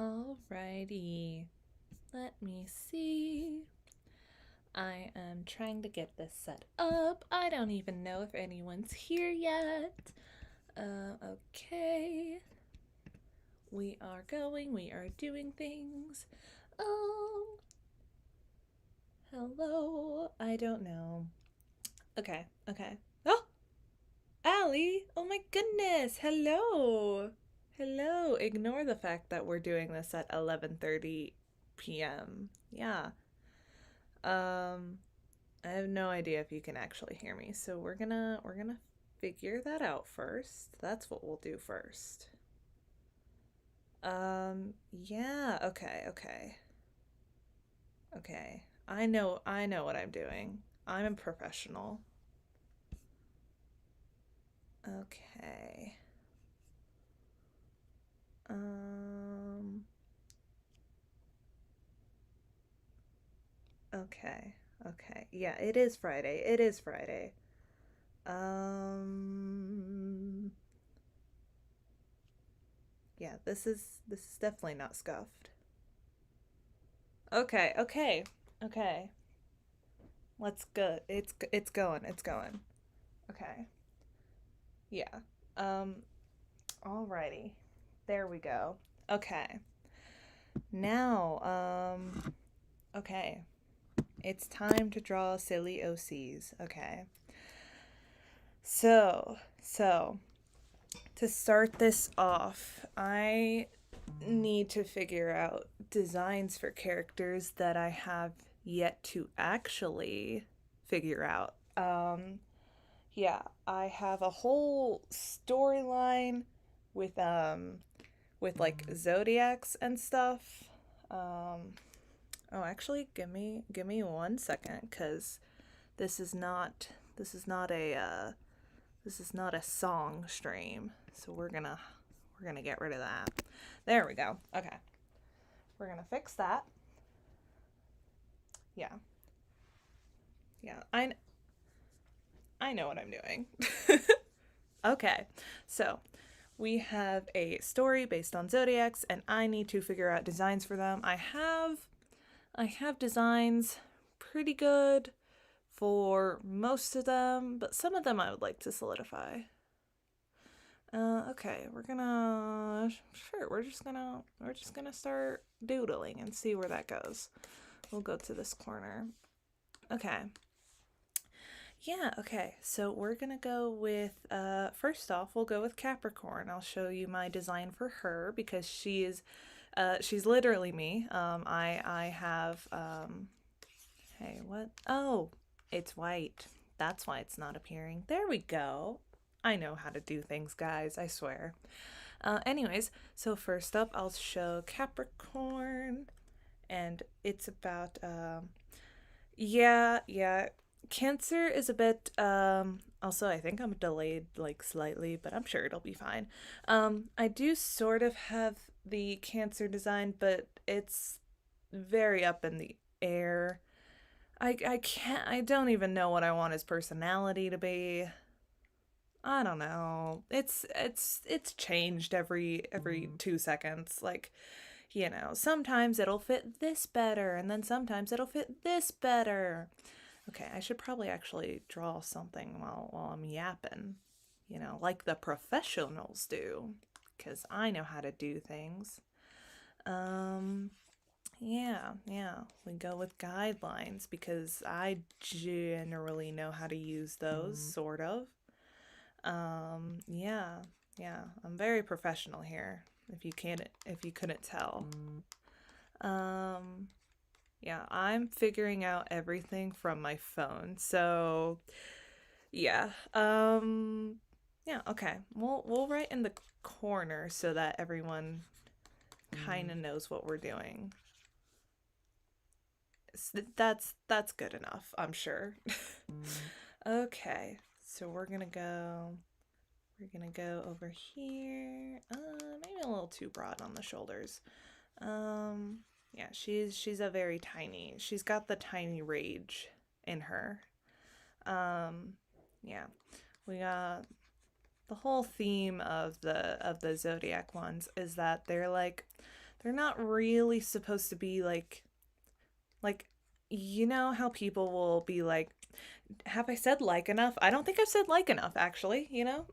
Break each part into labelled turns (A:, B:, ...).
A: Alrighty, let me see. I am trying to get this set up. I don't even know if anyone's here yet. Okay. We are going, we are doing things. Oh, hello. I don't know. Okay. Oh, Allie. Oh my goodness. Hello. Hello. Ignore the fact that we're doing this at 11:30 p.m. Yeah. Um I have no idea if you can actually hear me. So we're gonna figure that out first. That's what we'll do first. Yeah, okay. Okay. I know what I'm doing. I'm a professional. Okay. Um okay. Okay. Yeah, it is Friday. It is Friday. Um yeah, this is definitely not scuffed. Okay. Let's go. It's going. It's going. Okay. Yeah. Um alrighty. There we go. Okay. Now, okay. It's time to draw silly OCs. Okay. So to start this off, I need to figure out designs for characters that I have yet to actually figure out. Yeah, I have a whole storyline with with like zodiacs and stuff. Um oh, actually give me 1 second cuz this is not this is not a this is not a song stream. So we're going to get rid of that. There we go. Okay. We're going to fix that. Yeah. Yeah. I know what I'm doing. Okay. So, we have a story based on zodiacs and I need to figure out designs for them. I have designs pretty good for most of them, but some of them I would like to solidify. Okay, we're just gonna start doodling and see where that goes. We'll go to this corner. Okay. Yeah, okay. So we're gonna go with first off, we'll go with Capricorn. I'll show you my design for her because she's literally me. I have hey, what? Oh, it's white. That's why it's not appearing. There we go. I know how to do things, guys, I swear. Anyways, so first up, I'll show Capricorn, and it's about, yeah. Cancer is a bit, also, I think I'm delayed, like, slightly, but I'm sure it'll be fine. I do sort of have the Cancer design, but it's very up in the air. I can't, I don't even know what I want his personality to be. I don't know. It's changed every 2 seconds. Like, sometimes it'll fit this better, and then sometimes it'll fit this better. Okay, I should probably actually draw something while I'm yapping, like the professionals do, because I know how to do things. Um, yeah. We go with guidelines because I generally know how to use those, sort of. Yeah. I'm very professional here. If you couldn't tell. Um, yeah, I'm figuring out everything from my phone. So, yeah. Yeah, okay. We'll write in the corner so that everyone kind of knows what we're doing. That's good enough, I'm sure. Okay. So we're gonna go over here. Maybe a little too broad on the shoulders. Um, yeah, she's a very tiny. She's got the tiny rage in her. Um, yeah, we got the whole theme of the zodiac ones is that they're they're not really supposed to be like you know how people will be like, have I said like enough? I don't think I've said like enough actually, you know?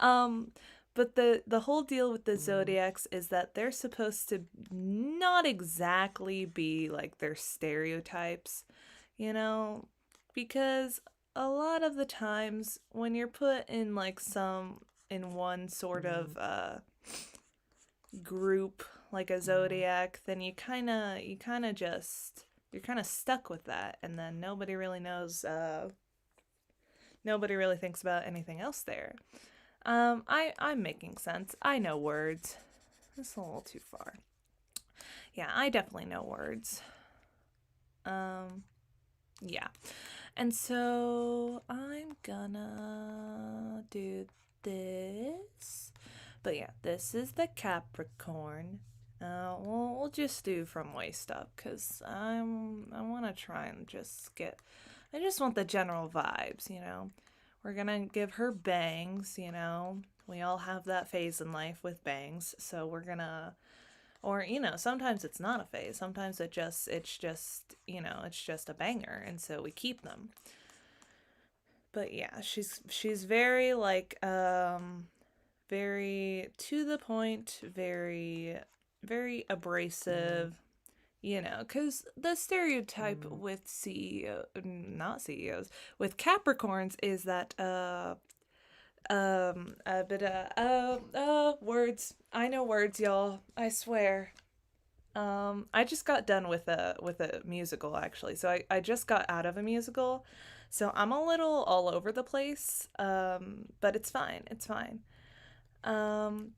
A: um but the whole deal with the zodiacs is that they're supposed to not exactly be like their stereotypes, you know, because a lot of the times when you're put in like some in one sort of group like a zodiac, then you kind of just you're kind of stuck with that, and then nobody really knows nobody really thinks about anything else there. I'm making sense. I know words. That's a little too far. Yeah, I definitely know words. Um yeah. And so I'm gonna do this. But yeah, this is the Capricorn. We'll just do from waist up because I want to try and just get. I just want the general vibes, you know. We're gonna give her bangs, you know. We all have that phase in life with bangs, so we're gonna, or you know, sometimes it's not a phase. Sometimes it's just you know it's just a banger, and so we keep them. But yeah, she's very like very to the point, very abrasive, you know, cuz the stereotype with CEO not CEOs, with Capricorns is that a bit words. I know words, y'all. I swear. I just got done with a musical actually. So I just got out of a musical. So I'm a little all over the place. But it's fine. It's fine. Um,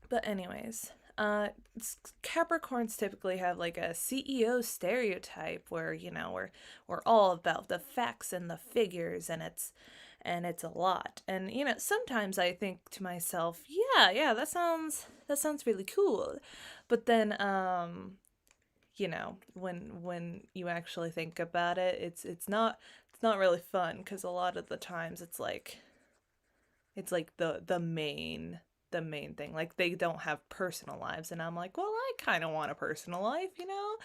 A: but anyways, Capricorns typically have like a CEO stereotype where, you know, we're all about the facts and the figures, and it's a lot. And you know, sometimes I think to myself, yeah, that sounds really cool. But then you know, when you actually think about it, it's not really fun because a lot of the times it's like the main thing. Like they don't have personal lives, and I'm like, well, I kind of want a personal life, you know.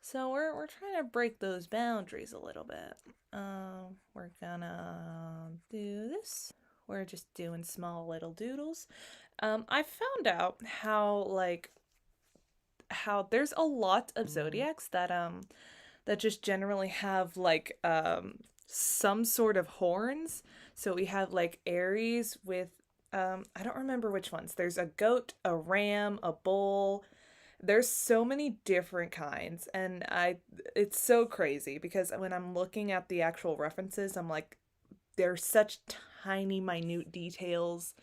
A: So we're trying to break those boundaries a little bit. We're gonna do this. We're just doing small little doodles. I found out how there's a lot of zodiacs that just generally have like some sort of horns. So we have like Aries with I don't remember which ones. There's a goat, a ram, a bull. There's so many different kinds, and I it's so crazy because when I'm looking at the actual references, I'm like there's such tiny minute details,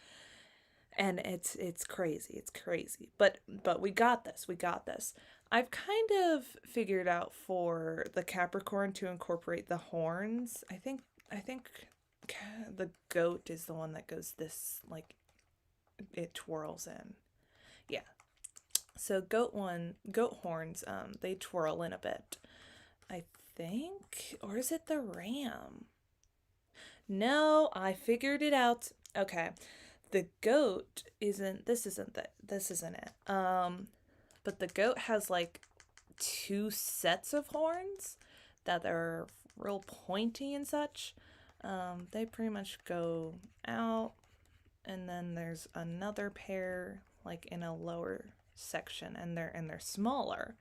A: and it's crazy. It's crazy. But we got this. We got this. I've kind of figured out for the Capricorn to incorporate the horns. I think the goat is the one that goes this like it twirls in. Yeah. So goat horns they twirl in a bit. I think, or is it the ram? No, I figured it out. Okay. The goat isn't this isn't it. But the goat has like two sets of horns that are real pointy and such. They pretty much go out, and then there's another pair like in a lower section, and they're smaller.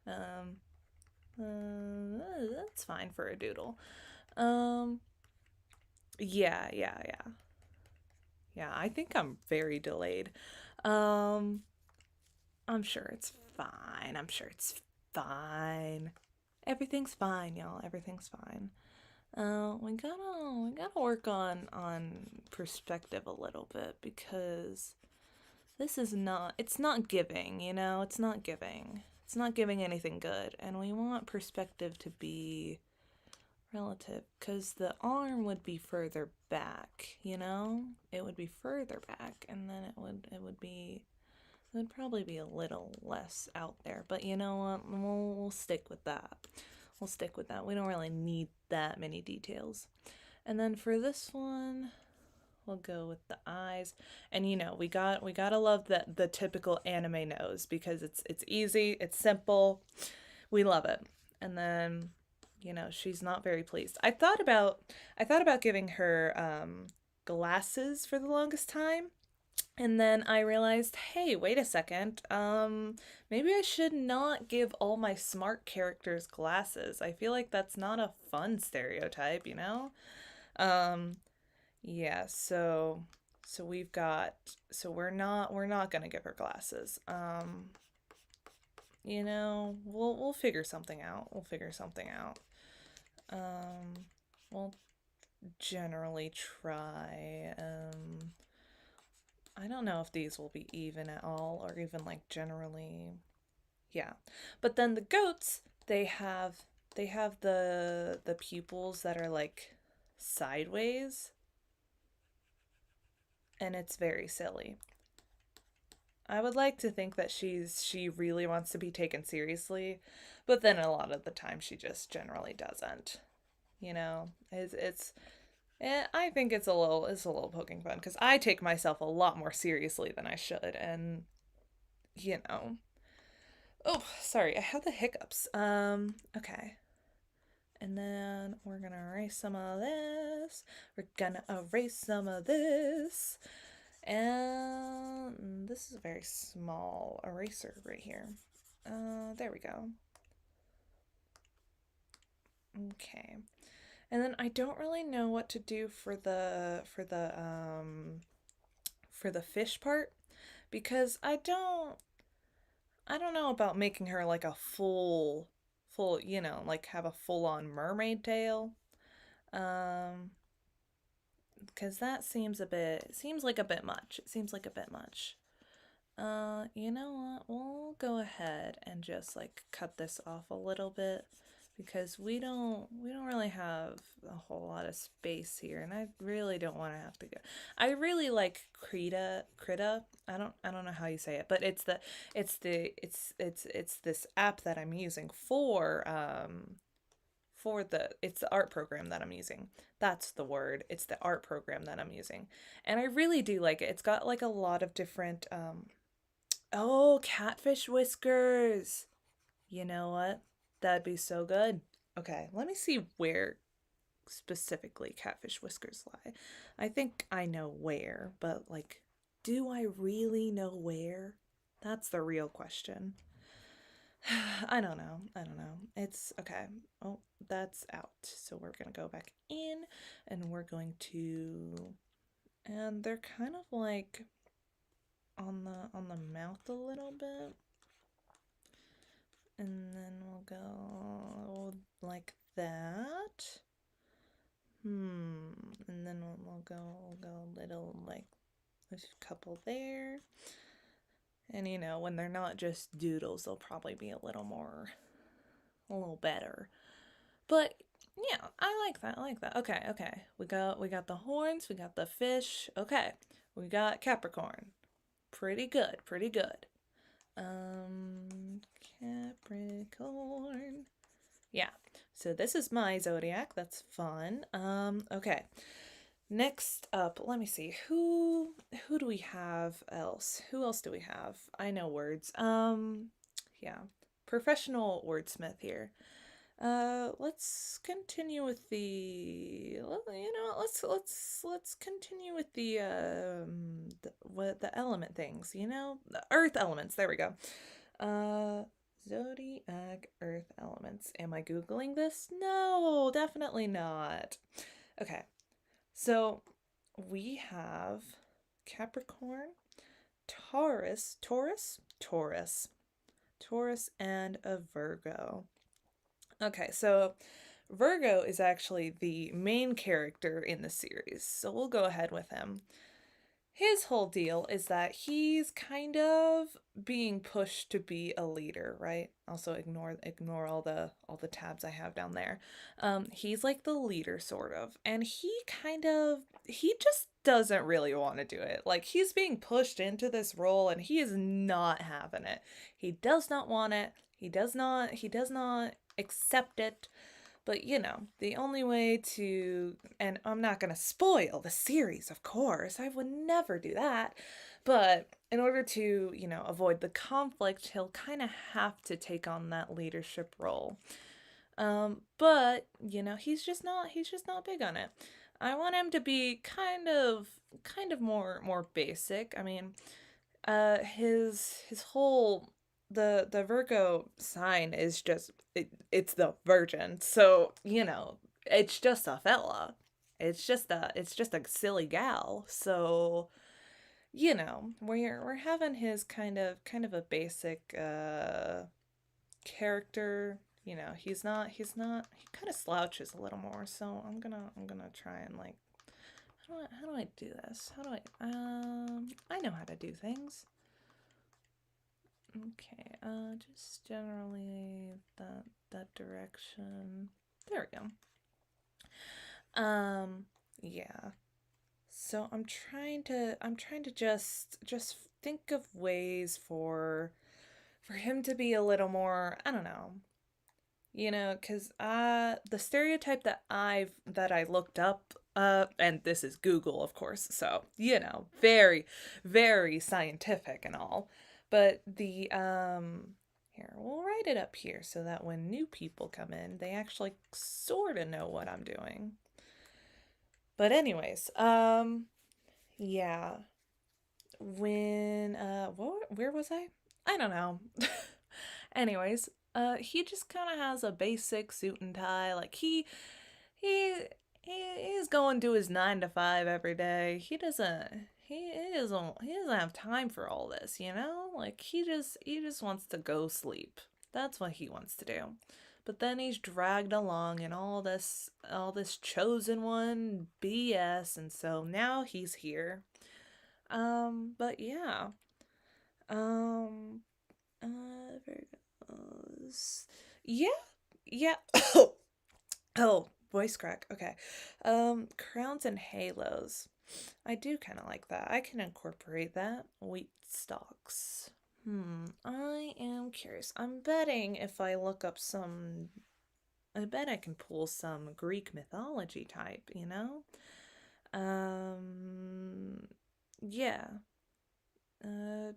A: Um, that's fine for a doodle. Um, yeah. Yeah, I think I'm very delayed. Um, I'm sure it's fine. I'm sure it's fine. Everything's fine, y'all. Everything's fine. We gotta work on perspective a little bit because this is not it's not giving, you know, it's not giving. It's not giving anything good, and we want perspective to be relative because the arm would be further back, you know? It would be further back, and then it would probably be a little less out there. But you know what? We'll stick with that. We'll stick with that. We don't really need that many details. And then for this one, We'll go with the eyes. And we gotta love the typical anime nose because it's easy, it's simple. We love it. And then, she's not very pleased. I thought about giving her glasses for the longest time. And then I realized, hey, wait a second. Maybe I should not give all my smart characters glasses. I feel like that's not a fun stereotype, you know? Um, yeah, so we're not gonna give her glasses. We'll figure something out. We'll figure something out. Um, we'll generally try. I don't know if these will be even at all or even like generally. Yeah. But then the goats, they have the pupils that are like sideways, and it's very silly. I would like to think that she really wants to be taken seriously, but then a lot of the time she just generally doesn't. I think it's a little poking fun because I take myself a lot more seriously than I should, and you know. Oh, sorry, I have the hiccups. Okay. And then we're gonna erase some of this. We're gonna erase some of this. And this is a very small eraser right here. There we go. Okay. And then I don't really know what to do for the fish part because I don't know about making her like a full, like have a full-on mermaid tail. Um because that seems like a bit much. It seems like a bit much. You know what? We'll go ahead and just like cut this off a little bit because we don't really have a whole lot of space here, and I really don't want to have to go. I really like Krita. I don't know how you say it, but it's this app that I'm using it's the art program that I'm using. That's the word. It's the art program that I'm using. And I really do like it. It's got like a lot of different oh, catfish whiskers. You know what? That'd be so good. Okay, let me see where specifically catfish whiskers lie. I think I know where, but like, do I really know where? That's the real question. I don't know. I don't know. It's okay. Oh, that's out. So we're gonna go back in and we're going to and they're kind of like on the mouth a little bit. And then we'll go like that. And then we'll go a little like there's a couple there. And when they're not just doodles, they'll probably be a little better. But yeah, I like that. I like that. Okay, okay. We got the horns, we got the fish. Okay. We got Capricorn. Pretty good, pretty good. Capricorn. Yeah. So this is my zodiac. That's fun. Okay. Next up, let me see. Who do we have else? Who else do we have? I know words. Yeah. Professional wordsmith here. Let's continue with let's continue with the element things, the earth elements. There we go. Uh, Zodiac earth elements. Am I Googling this? No, definitely not. Okay, so we have Capricorn, Taurus, and a Virgo. Okay, so Virgo is actually the main character in the series, so we'll go ahead with him. His whole deal is that he's kind of being pushed to be a leader, right? Also ignore all the tabs I have down there. He's like the leader sort of, and he just doesn't really want to do it. Like he's being pushed into this role and he is not having it. He does not want it. He does not accept it. But the only way to, and I'm not going to spoil the series, of course, I would never do that. But in order to, avoid the conflict, he'll kind of have to take on that leadership role. But he's just not big on it. I want him to be kind of more basic. I mean, his whole the Virgo sign is just it's the Virgin. So, it's just a fella. It's just a silly gal. So, we're having his kind of a basic character. He kind of slouches a little more. So I'm gonna try and like how do I do this? I know how to do things. Okay, just generally that direction. There we go. Yeah. So I'm trying to just think of ways for him to be a little more, I don't know. Cuz the stereotype that I looked up, and this is Google, of course, so, very very scientific and all. But the here, we'll write it up here so that when new people come in, they actually sort of know what I'm doing. But anyways, yeah. When where was I? I don't know. Anyways, he just kind of has a basic suit and tie. Like he he's going to his 9 to 5 every day. He doesn't have time for all this. Like he just wants to go sleep. That's what he wants to do. But then he's dragged along in all this chosen one BS, and so now he's here. But yeah. Um very good. Yeah. Yeah. Oh, voice crack. Okay. Crowns and halos. I do kind of like that. I can incorporate that. Wheat stalks. I am curious. I'm betting if I look up I bet I can pull some Greek mythology type. Yeah. Uh,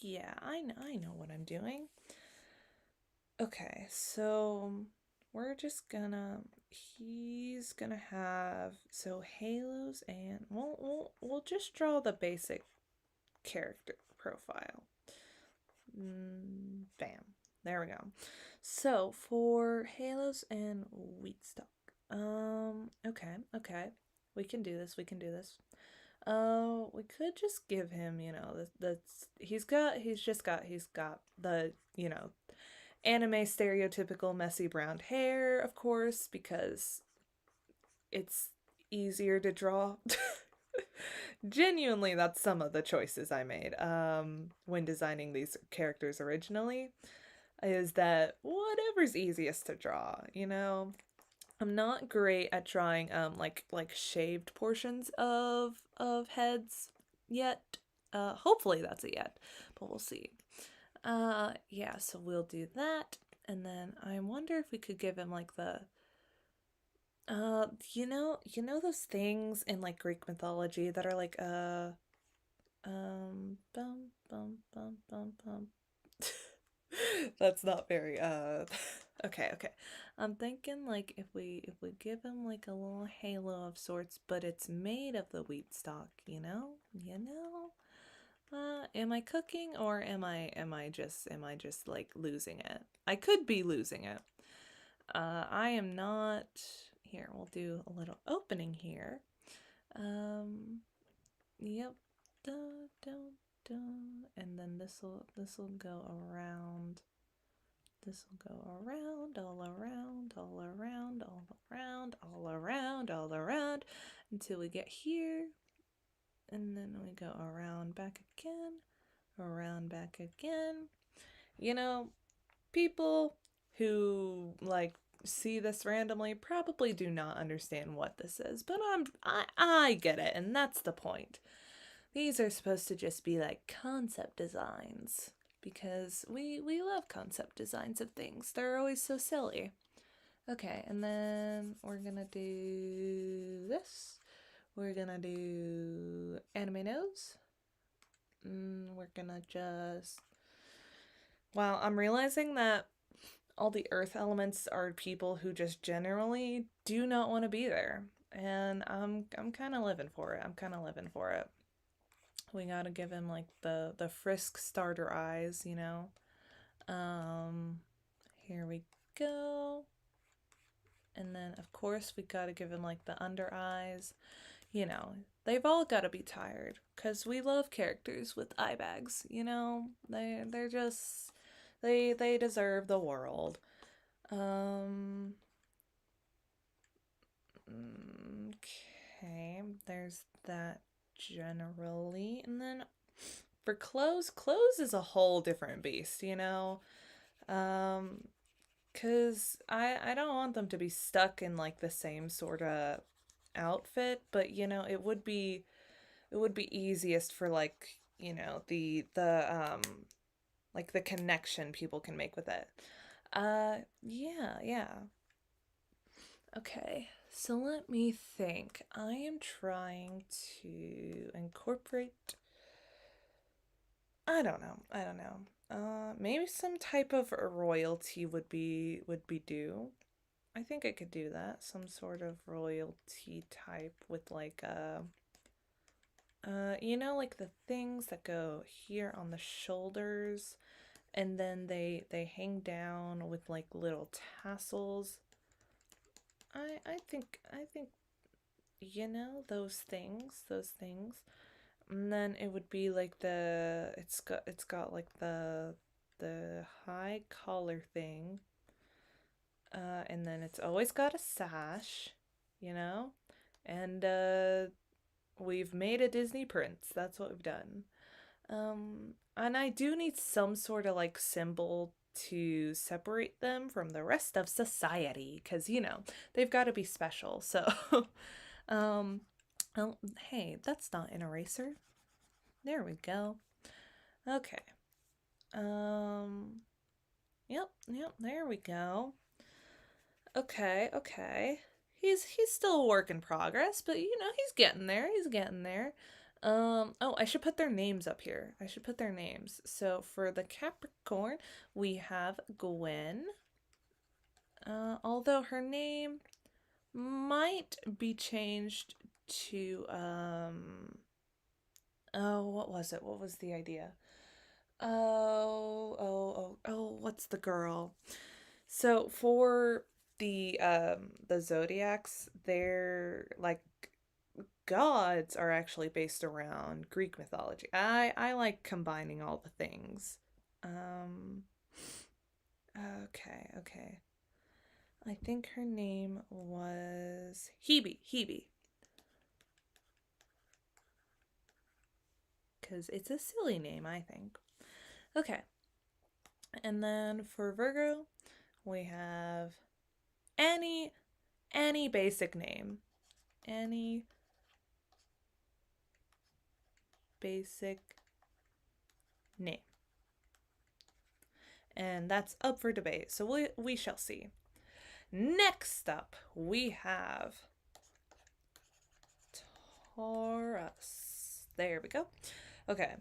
A: yeah, I know what I'm doing. Okay, so he's gonna have so halos, and we'll just draw the basic character profile. Bam. There we go. So for halos and wheat stock. Okay. We can do this. We can do this. We could just give him, that's he's got the, anime stereotypical messy brown hair, of course, because it's easier to draw. Genuinely, that's some of the choices I made when designing these characters originally, is that whatever's easiest to draw. I'm not great at drawing like shaved portions of heads yet. Hopefully that's a yet, but we'll see. Yeah, so we'll do that, and then I wonder if we could give him like the those things in like Greek mythology that are like bum bum bum. That's not very okay. I'm thinking like if we give him like a little halo of sorts, but it's made of the wheat stalk, am I cooking, or am I just like losing it? I could be losing it. I am not. Here, we'll do a little opening here. Yep. Da, da, da. And then this'll go around. This will go around, all around, all around, all around, all around, all around, until we get here. And then we go around, back again, around, back again. People who like see this randomly probably do not understand what this is, but I get it, and that's the point. These are supposed to just be like concept designs. because we love concept designs of things. They're always so silly. Okay, and then we're gonna do this. We're gonna do anime nose. We're gonna just. Wow, I'm realizing that all the earth elements are people who just generally do not want to be there. And I'm kind of living for it. I'm kind of living for it. We got to give him like the frisk starter eyes, you know. Um Here we go. And then of course we got to give him like the under eyes. You know, they've all got to be tired cuz we love characters with eye bags, you know. They're just they deserve the world. Um Okay, there's that generally. And then for clothes, clothes is a whole different beast, you know? Um, 'Cause I don't want them to be stuck in like the same sort of outfit, but you know, it would be easiest for like, you know, the like the connection people can make with it. Yeah, yeah. Okay, so let me think. I am trying to incorporate. I don't know. I don't know. Maybe some type of royalty would be due. I think I could do that. Some sort of royalty type with like you know, like the things that go here on the shoulders, and then they hang down with like little tassels. I think you know those things. And then it would be like it's got like the high collar thing. And then it's always got a sash, you know? And we've made a Disney prince. That's what we've done. And I do need some sort of like symbol to separate them from the rest of society because you know they've got to be special. So um oh, hey, that's not an eraser. There we go. Okay. Um, yep, there we go. Okay, okay. He's still a work in progress, but you know, he's getting there. He's getting there. Oh, I should put their names up here. I should put their names. So for the Capricorn, we have Gwen. Although her name might be changed to oh, what was it? What was the idea? What's the girl? So for the zodiacs, they're like gods are actually based around Greek mythology. I like combining all the things. Um okay. I think her name was Hebe, Hebe, cuz it's a silly name, I think. Okay. And then for Virgo, we have any any basic name. Any basic name. And that's up for debate, so we shall see. Next up, we have Taurus. There we go. Okay.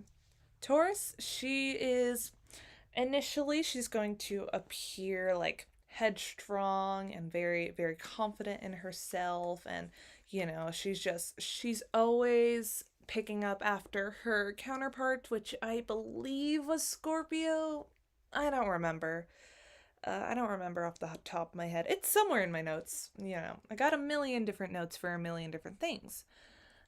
A: Taurus, she is initially she's going to appear like headstrong and very confident in herself, and you know she's always picking up after her counterpart, which I believe was Scorpio. I don't remember. I don't remember off the top of my head. It's somewhere in my notes. You know, I got a million different notes for a million different things.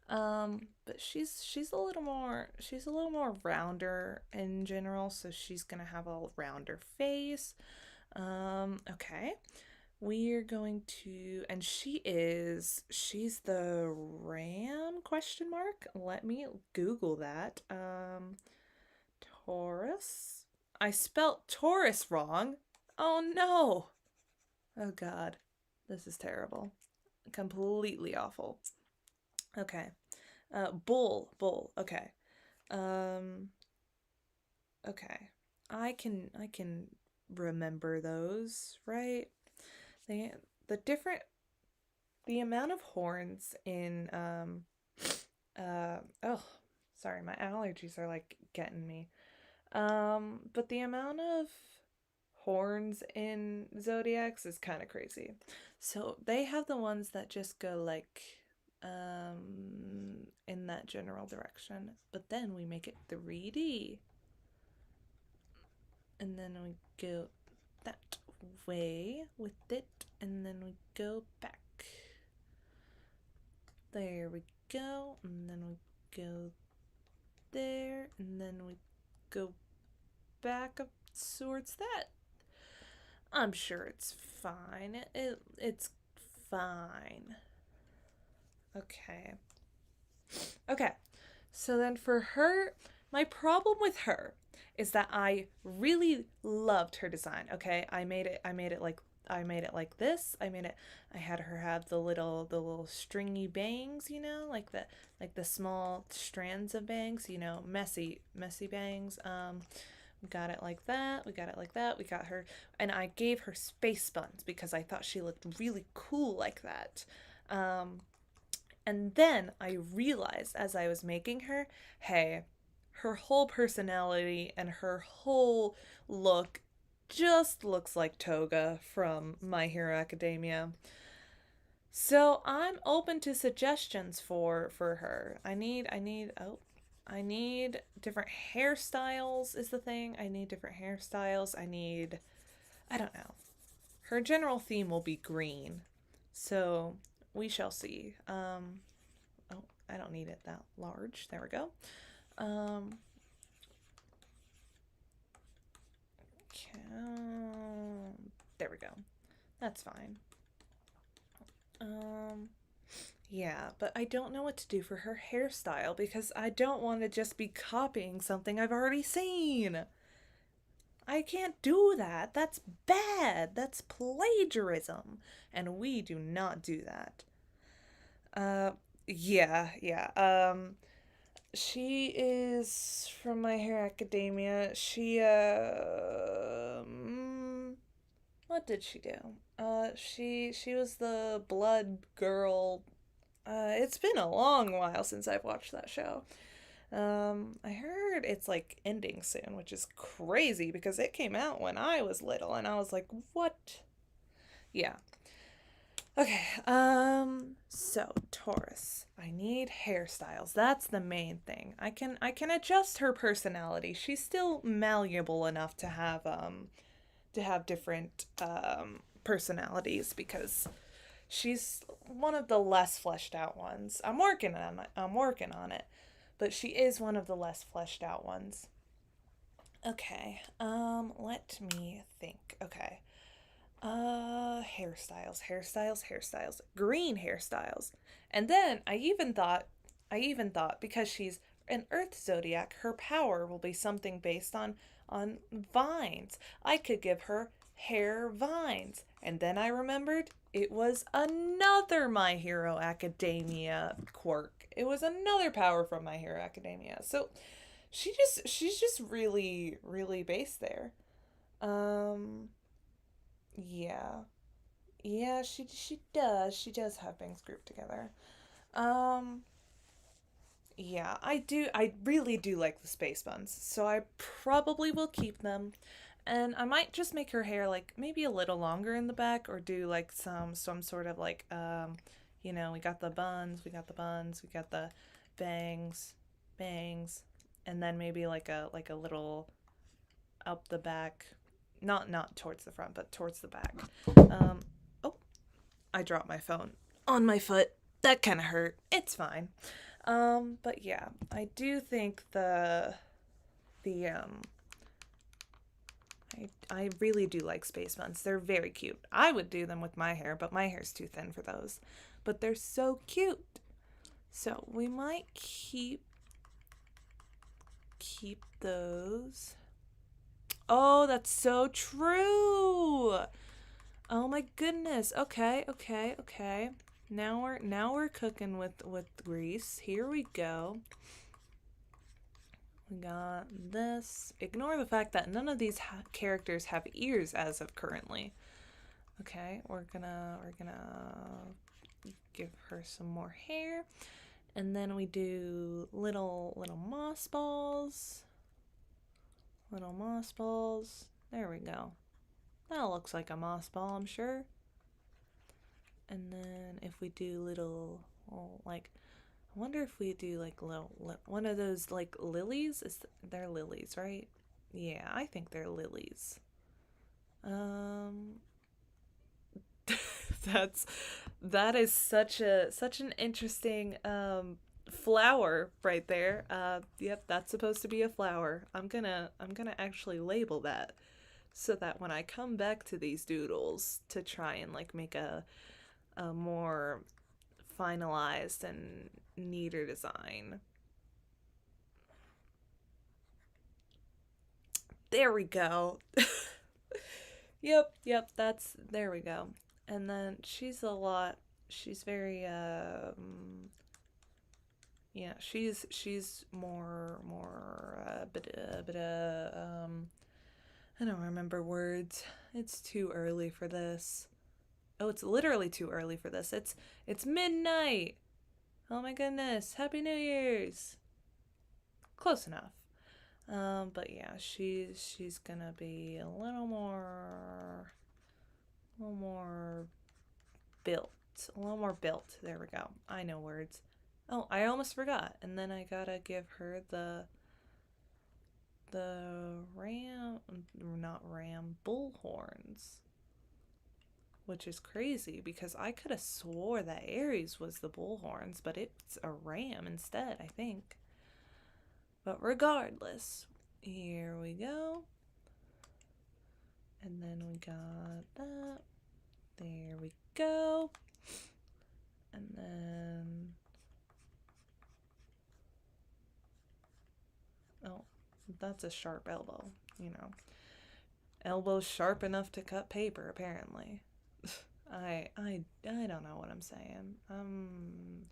A: But she's a little more rounder in general, so she's gonna have a rounder face. Okay. We're going to and she's the ram question mark. Let me Google that. Taurus. I spelt Taurus wrong. Oh no. Oh god. This is terrible. Completely awful. Okay. Bull. Okay. Um, okay. I can remember those, right? They the different the amount of horns in oh, sorry, my allergies are like getting me. But the amount of horns in zodiacs is kind of crazy. So they have the ones that just go like in that general direction, but then we make it 3D, and then we go that way with it, and then we go back. There we go, and then we go there, and then we go back up towards that. I'm sure it's fine. It's fine. Okay. Okay. So then for her, my problem with her is that I really loved her design. Okay? I made it like this. I had her have the little stringy bangs, like the small strands of bangs, messy bangs. We got it like that. We got it like that. We got her, and I gave her space buns because I thought she looked really cool like that. Um, and then I realized as I was making her, hey, her whole personality and her whole look just looks like Toga from My Hero Academia. So I'm open to suggestions for her. I need different hairstyles is the thing. I need different hairstyles. I don't know. Her general theme will be green. So we shall see. Oh, I don't need it that large. There we go. Um, there we go. That's fine. Um, yeah, but I don't know what to do for her hairstyle because I don't want to just be copying something I've already seen. I can't do that. That's bad. That's plagiarism. And we do not do that. Uh, yeah. She is from My Hero Academia. What did she do? She was the blood girl. It's been a long while since I've watched that show. I heard it's like ending soon, which is crazy because it came out when I was little and I was like, what? Yeah. Okay, so Taurus. I need hairstyles. That's the main thing. I can adjust her personality. She's still malleable enough to have different personalities because she's one of the less fleshed out ones. I'm working on it. I'm working on it. But she is one of the less fleshed out ones. Okay. Let me think. Okay. Hairstyles. Green hairstyles. And then I even thought because she's an earth zodiac, her power will be something based on vines. I could give her hair vines. And then I remembered it was another My Hero Academia quirk. It was another power from My Hero Academia. So she's just really based there. Um yeah. Yeah, she does. She does have things grouped together. Um, yeah, I really do like the space buns, so I probably will keep them. And I might just make her hair like maybe a little longer in the back or do like some sort of like we got the buns, we got the bangs, bangs, and then maybe like a little up the back, not towards the front, but towards the back. Um, oh, I dropped my phone on my foot. That kind of hurt. It's fine. But yeah, I do think the I really do like space buns. They're very cute. I would do them with my hair, but my hair's too thin for those. But they're so cute. So we might keep those. Oh, that's so true. Oh my goodness. Okay. Now we're cooking with grease. Here we go. We got this. Ignore the fact that none of these characters have ears as of currently. Okay, we're gonna give her some more hair, and then we do little moss balls. Little moss balls. There we go. That looks like a moss ball, I'm sure. And then if we do little, oh, like, I wonder if we do like little one of those like lilies. They're lilies, right? Yeah, I think they're lilies. Um, that's that is such an interesting flower right there. Yep, that's supposed to be a flower. I'm gonna actually label that so that when I come back to these doodles to try and like make a more finalized and neater design. There we go. Yep, that's there we go. And then she's very yeah, she's more bit I don't remember words. It's too early for this. Oh, it's literally too early for this. It's midnight. Oh my goodness. Happy New Year's. Close enough. But yeah, she's gonna be a little more built. A little more built. There we go. I know words. Oh, I almost forgot. And then I gotta give her the ram, not ram, bull horns, which is crazy because I could have swore that Aries was the bull horns, but it's a ram instead, I think. But regardless, here we go. And then we got that. There we go. And then, oh, that's a sharp elbow, you know. Elbow sharp enough to cut paper, apparently. I don't know what I'm saying. I'm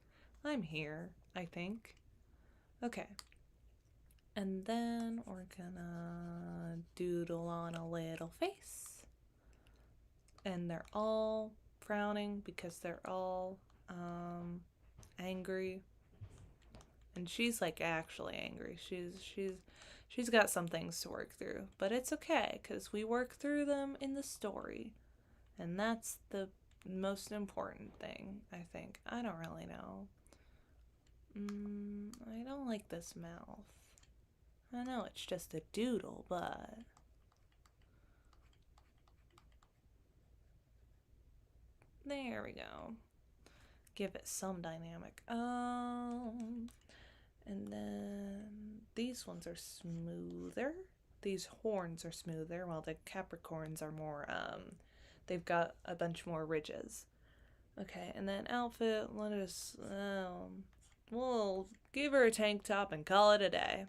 A: here, I think. Okay. And then we're gonna doodle on a little face. And they're all frowning because they're all angry. And she's like actually angry. She's got some things to work through, but it's okay cuz we work through them in the story. And that's the most important thing, I think. I don't really know. I don't like this mouth. I know it's just a doodle, but there we go. Give it some dynamic. And then these ones are smoother. These horns are smoother, while the Capricorns are more, they've got a bunch more ridges. Okay, and then outfit, let us, we'll give her a tank top and call it a day.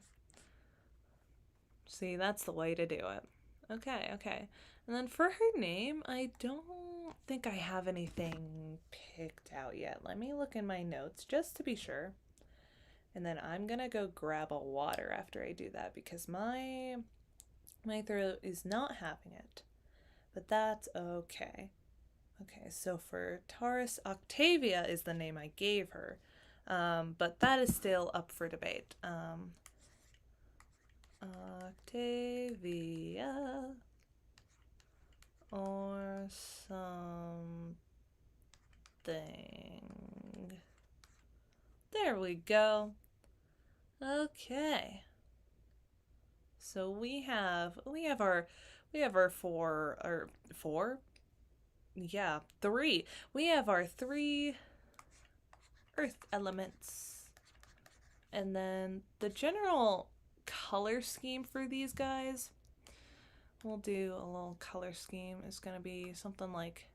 A: See, that's the way to do it. Okay. And then for her name, I don't think I have anything picked out yet. Let me look in my notes just to be sure. And then I'm gonna go grab a water after I do that because my throat is not having it. But that's okay. Okay, so for Taurus, Octavia is the name I gave her. But that is still up for debate. Octavia or something. There we go. Okay. So we have four. Yeah, three. We have our three earth elements. And then the general color scheme for these guys, we'll do a little color scheme. It's going to be something like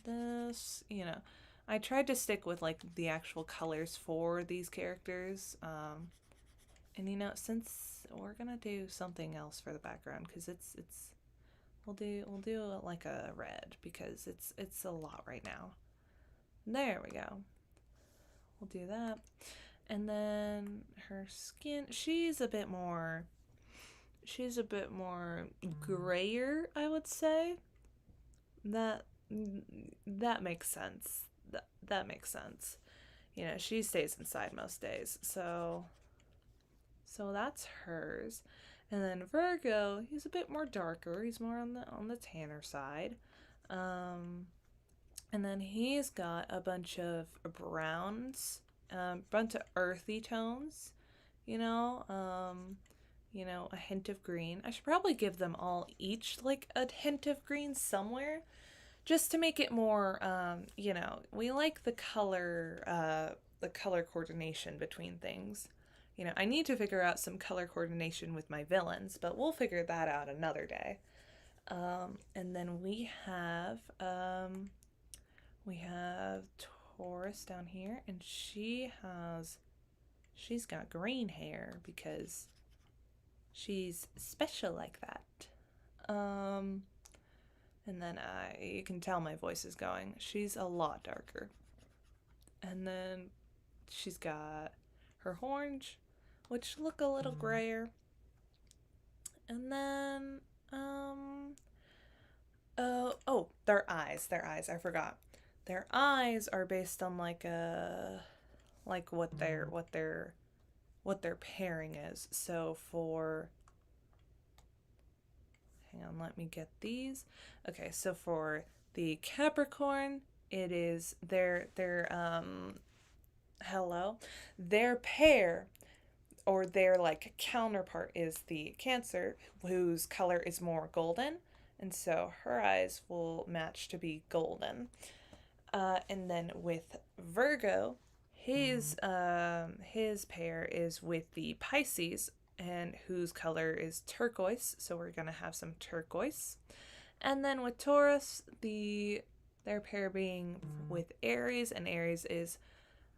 A: this, you know. I tried to stick with like the actual colors for these characters. And you know, since we're going to do something else for the background cuz it's we'll do like a red because it's a lot right now. There we go. We'll do that. And then her skin, she's a bit more grayer, I would say. That that makes sense. That makes sense. You know, she stays inside most days. So that's hers. And then Virgo, he's a bit more darker. He's more on the tanner side. Um and then he's got a bunch of browns, bunch of earthy tones, you know, a hint of green. I should probably give them all each like a hint of green somewhere, just to make it more, we like the color coordination between things. You know, I need to figure out some color coordination with my villains, but we'll figure that out another day. And then we have Taurus down here, and she's got green hair because she's special like that. And then you can tell my voice is going. She's a lot darker. And then she's got her horns, which look a little grayer. And then, their eyes. Their eyes. I forgot. Their eyes are based on like what their pairing is. So for hang on, let me get these. Okay, so for the Capricorn, it is their pair or their like counterpart is the Cancer, whose color is more golden, and so her eyes will match to be golden. And then with Virgo, his pair is with the Pisces, and whose color is turquoise. So we're gonna have some turquoise. And then with Taurus, their pair being with Aries, and Aries is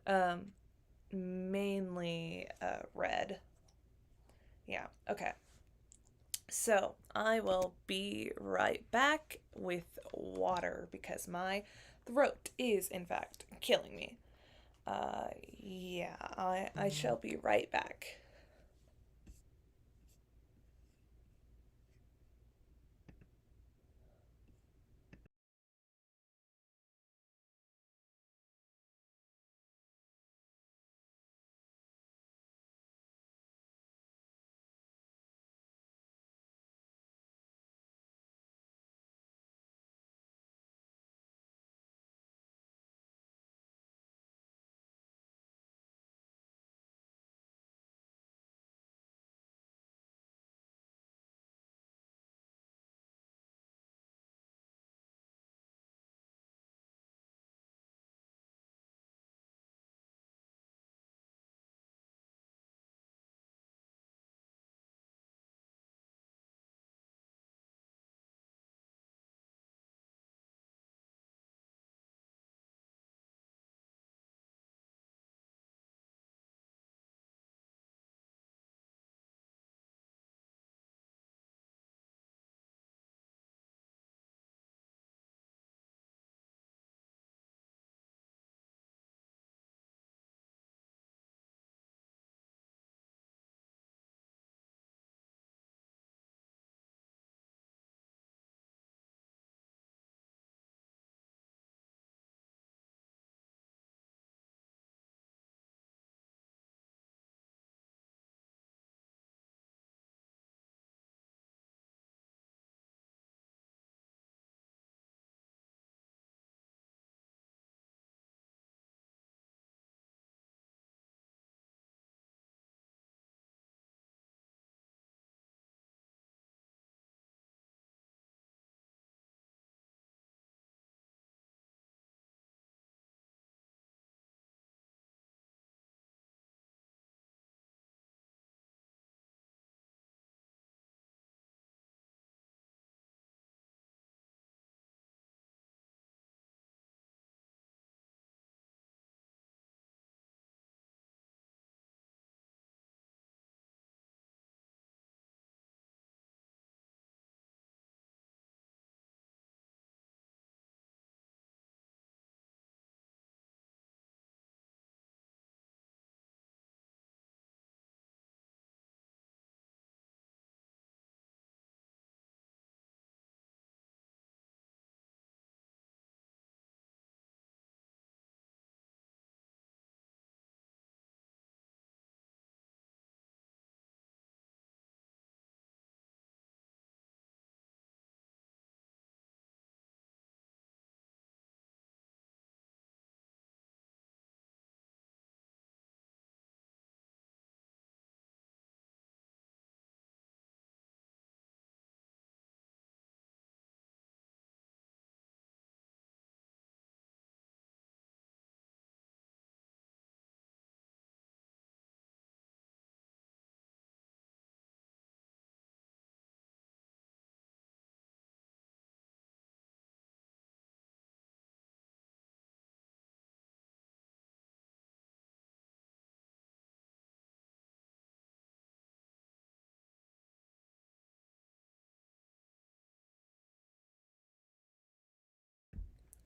A: um, mainly red. Yeah. Okay. So I will be right back with water because my throat is in fact killing me. Yeah, I shall be right back.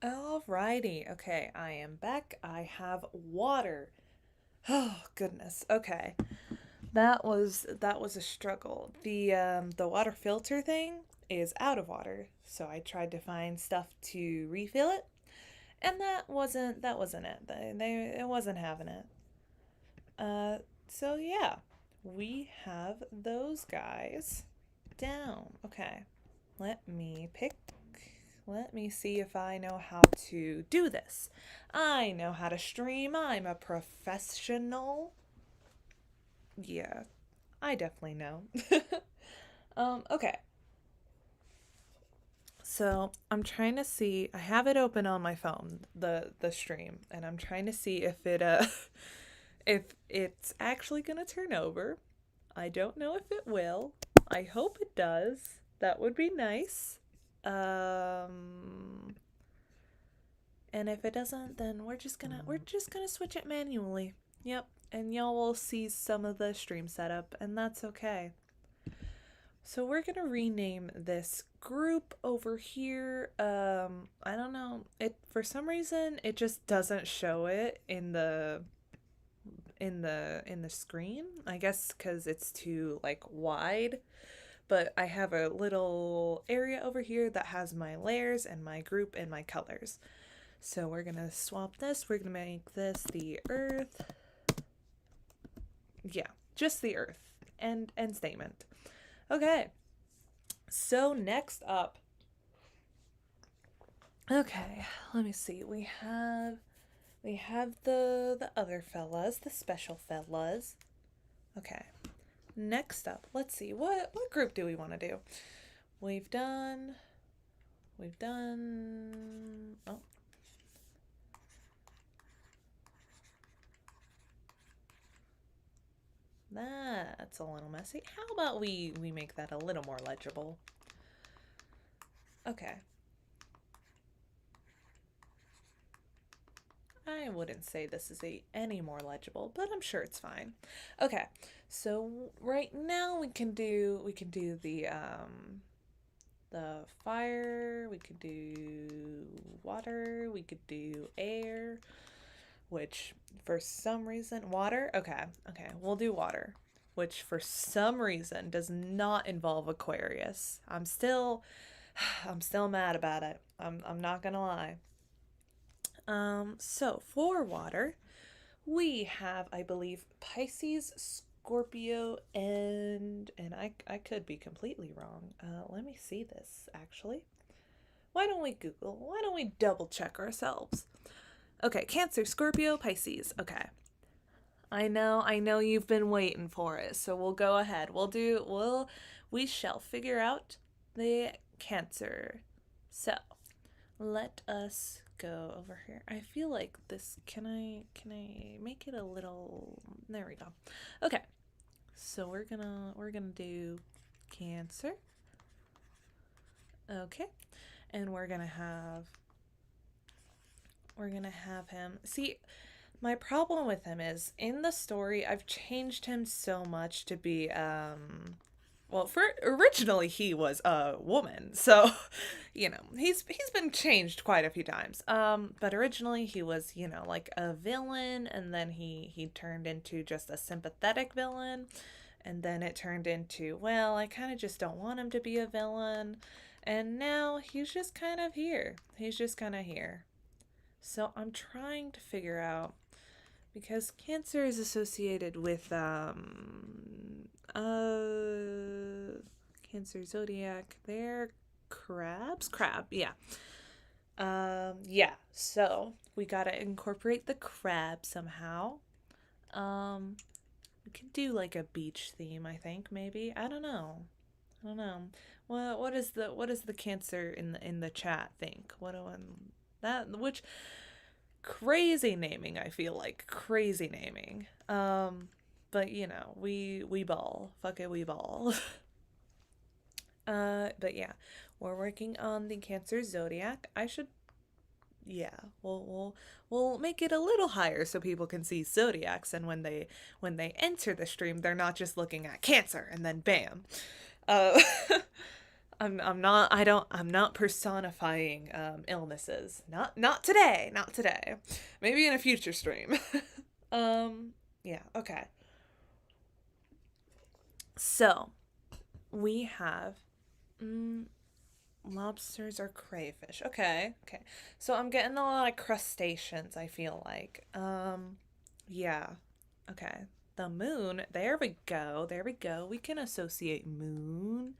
A: Alrighty. Okay, I am back. I have water. Oh, goodness. Okay. That was a struggle. The water filter thing is out of water, so I tried to find stuff to refill it, and that wasn't it. It wasn't having it. Uh so yeah, we have those guys down. Okay. Let me pick. Let me see if I know how to do this. I know how to stream. I'm a professional. Yeah, I definitely know. Okay. So I'm trying to see. I have it open on my phone, the stream, and I'm trying to see if it if it's actually gonna turn over. I don't know if it will. I hope it does. That would be nice. Um, and if it doesn't, then we're just gonna switch it manually. Yep, and y'all will see some of the stream setup, and that's okay. So we're gonna rename this group over here. I don't know. It for some reason it just doesn't show it in the screen. I guess because it's too like wide. But I have a little area over here that has my layers and my group and my colors. So we're gonna swap this. We're gonna make this the earth. Yeah, just the earth. End statement. Okay. So next up. Okay, let me see. We have the other fellas, the special fellas. Okay. Next up, let's see. What group do we want to do? We've done oh, that's a little messy. How about we make that a little more legible? Okay. I wouldn't say this is any more legible, but I'm sure it's fine. Okay. So right now we can do the fire, we could do water, we could do air, which for some reason water. Okay. Okay, we'll do water, which for some reason does not involve Aquarius. I'm still mad about it. I'm not going to lie. So for water, we have, I believe, Pisces, Scorpio, and I could be completely wrong. Let me see this actually. Why don't we Google? Why don't we double check ourselves? Okay, Cancer, Scorpio, Pisces. Okay. I know you've been waiting for it, so we'll go ahead. We shall figure out the Cancer. So, let us go over here. I feel like this can I make it a little. There we go. Okay. So we're gonna do Cancer. Okay. And we're gonna have him. See, my problem with him is in the story I've changed him so much to be well, for originally he was a woman, so he's been changed quite a few times. But originally he was like a villain, and then he turned into just a sympathetic villain, and then it turned into, well, I kind of just don't want him to be a villain, and now he's just kind of here. He's just kind of here. So I'm trying to figure out, because Cancer is associated with Cancer zodiac. They're crab, yeah. Yeah, so we gotta incorporate the crab somehow. We could do like a beach theme, I think, maybe. I don't know. What is the Cancer in the chat think? What do I that which crazy naming, I feel like. Crazy naming. But we ball. Fuck it, we ball. But yeah, we're working on the Cancer zodiac. I should, yeah, we'll make it a little higher so people can see zodiacs, and when they enter the stream, they're not just looking at Cancer and then bam. Uh I'm not personifying illnesses. Not today, not today. Maybe in a future stream. um yeah, okay. So, we have mm, lobsters or crayfish. Okay, okay. So I'm getting a lot of crustaceans, I feel like. Yeah. Okay. The moon. There we go. There we go. We can associate moon.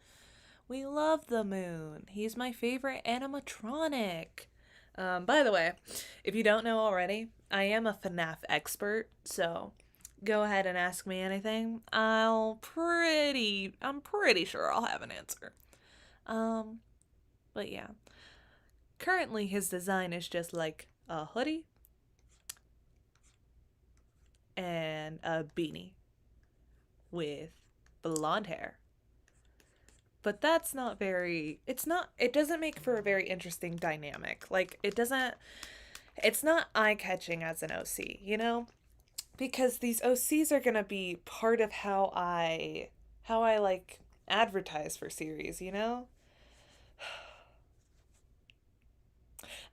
A: We love the moon. He's my favorite animatronic. By the way, if you don't know already, I am a FNAF expert, so go ahead and ask me anything. I'm pretty sure I'll have an answer. Um, but yeah. Currently his design is just like a hoodie and a beanie with blonde hair. But that's not very it doesn't make for a very interesting dynamic. Like it's not eye-catching as an OC, you know? Because these OCs are going to be part of how I like advertise for series, you know?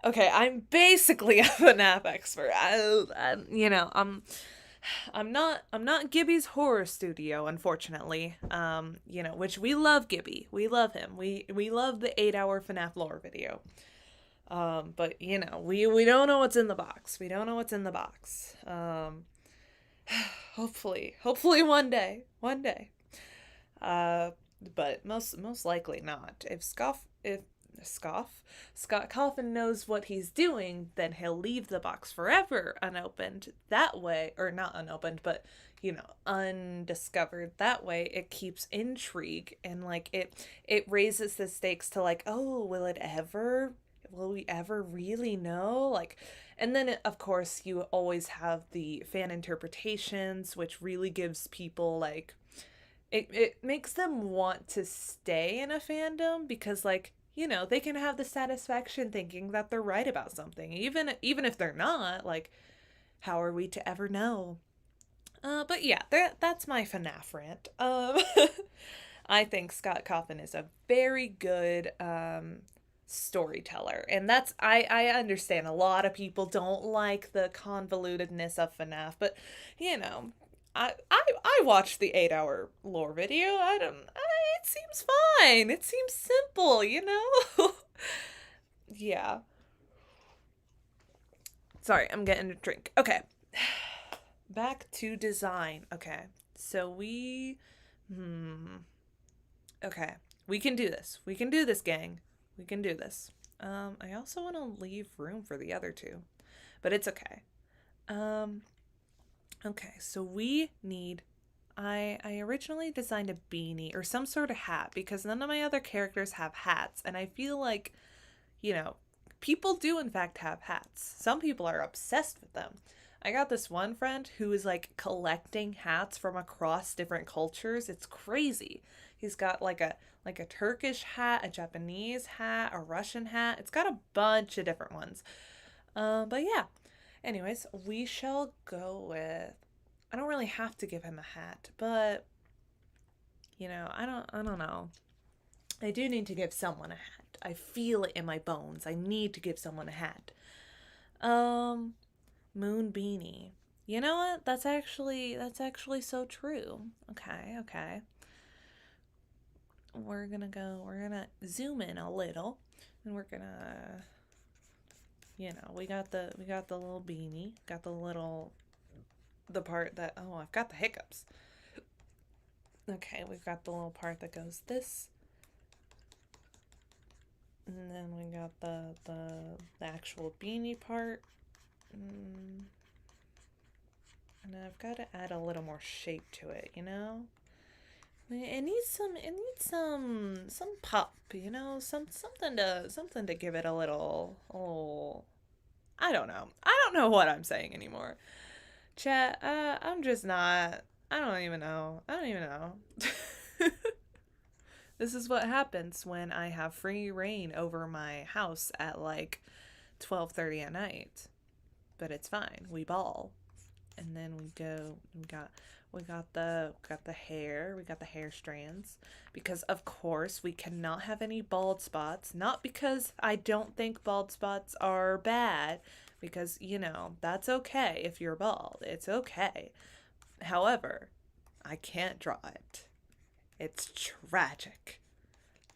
A: Okay, I'm basically a FNAF expert. I'm not Gibby's horror studio, unfortunately. You know, which we love Gibby. We love him. We love the 8-hour FNAF lore video. But you know, we don't know what's in the box. We don't know what's in the box. Hopefully one day, one day. Uh, but most likely not. If Scott Coffin knows what he's doing, then he'll leave the box forever unopened. That way, or not unopened, but you know, undiscovered. That way, it keeps intrigue and like it raises the stakes to like, oh, will we ever really know? Like, and then of course you always have the fan interpretations, which really gives people like it makes them want to stay in a fandom because like you know they can have the satisfaction thinking that they're right about something even if they're not like how are we to ever know but yeah that's my FNAF rant I think Scott Coffin is a very good storyteller and I understand a lot of people don't like the convolutedness of FNAF but you know I watched the 8-hour lore video. It seems fine. It seems simple, you know? Yeah. Sorry, I'm getting a drink. Okay. Back to design. Okay. So okay. We can do this. We can do this, gang. We can do this. I also want to leave room for the other two, but it's okay. Um, okay, so we need I originally designed a beanie or some sort of hat because none of my other characters have hats and I feel like, you know, people do in fact have hats. Some people are obsessed with them. I got this one friend who is like collecting hats from across different cultures. It's crazy. He's got like a Turkish hat, a Japanese hat, a Russian hat. It's got a bunch of different ones. But yeah. Anyways, we shall go with I don't really have to give him a hat, but you know, I don't know. I do need to give someone a hat. I feel it in my bones. I need to give someone a hat. Um Moon beanie. You know what? That's actually so true. Okay, okay. We're gonna zoom in a little and we're gonna you know, we got the little beanie, got the part that oh, I've got the hiccups. Okay, we've got the little part that goes this. And then we got the actual beanie part. And I've got to add a little more shape to it, you know? It needs some pop, you know, something to give it a little I don't know. I don't know what I'm saying anymore. Chat, I'm just not I don't even know. I don't even know. This is what happens when I have free reign over my house at like 12:30 at night. But it's fine. We ball. And then we got the hair, we got the hair strands, because of course we cannot have any bald spots, not because I don't think bald spots are bad, because that's okay. If you're bald, it's okay. However, I can't draw it. It's tragic.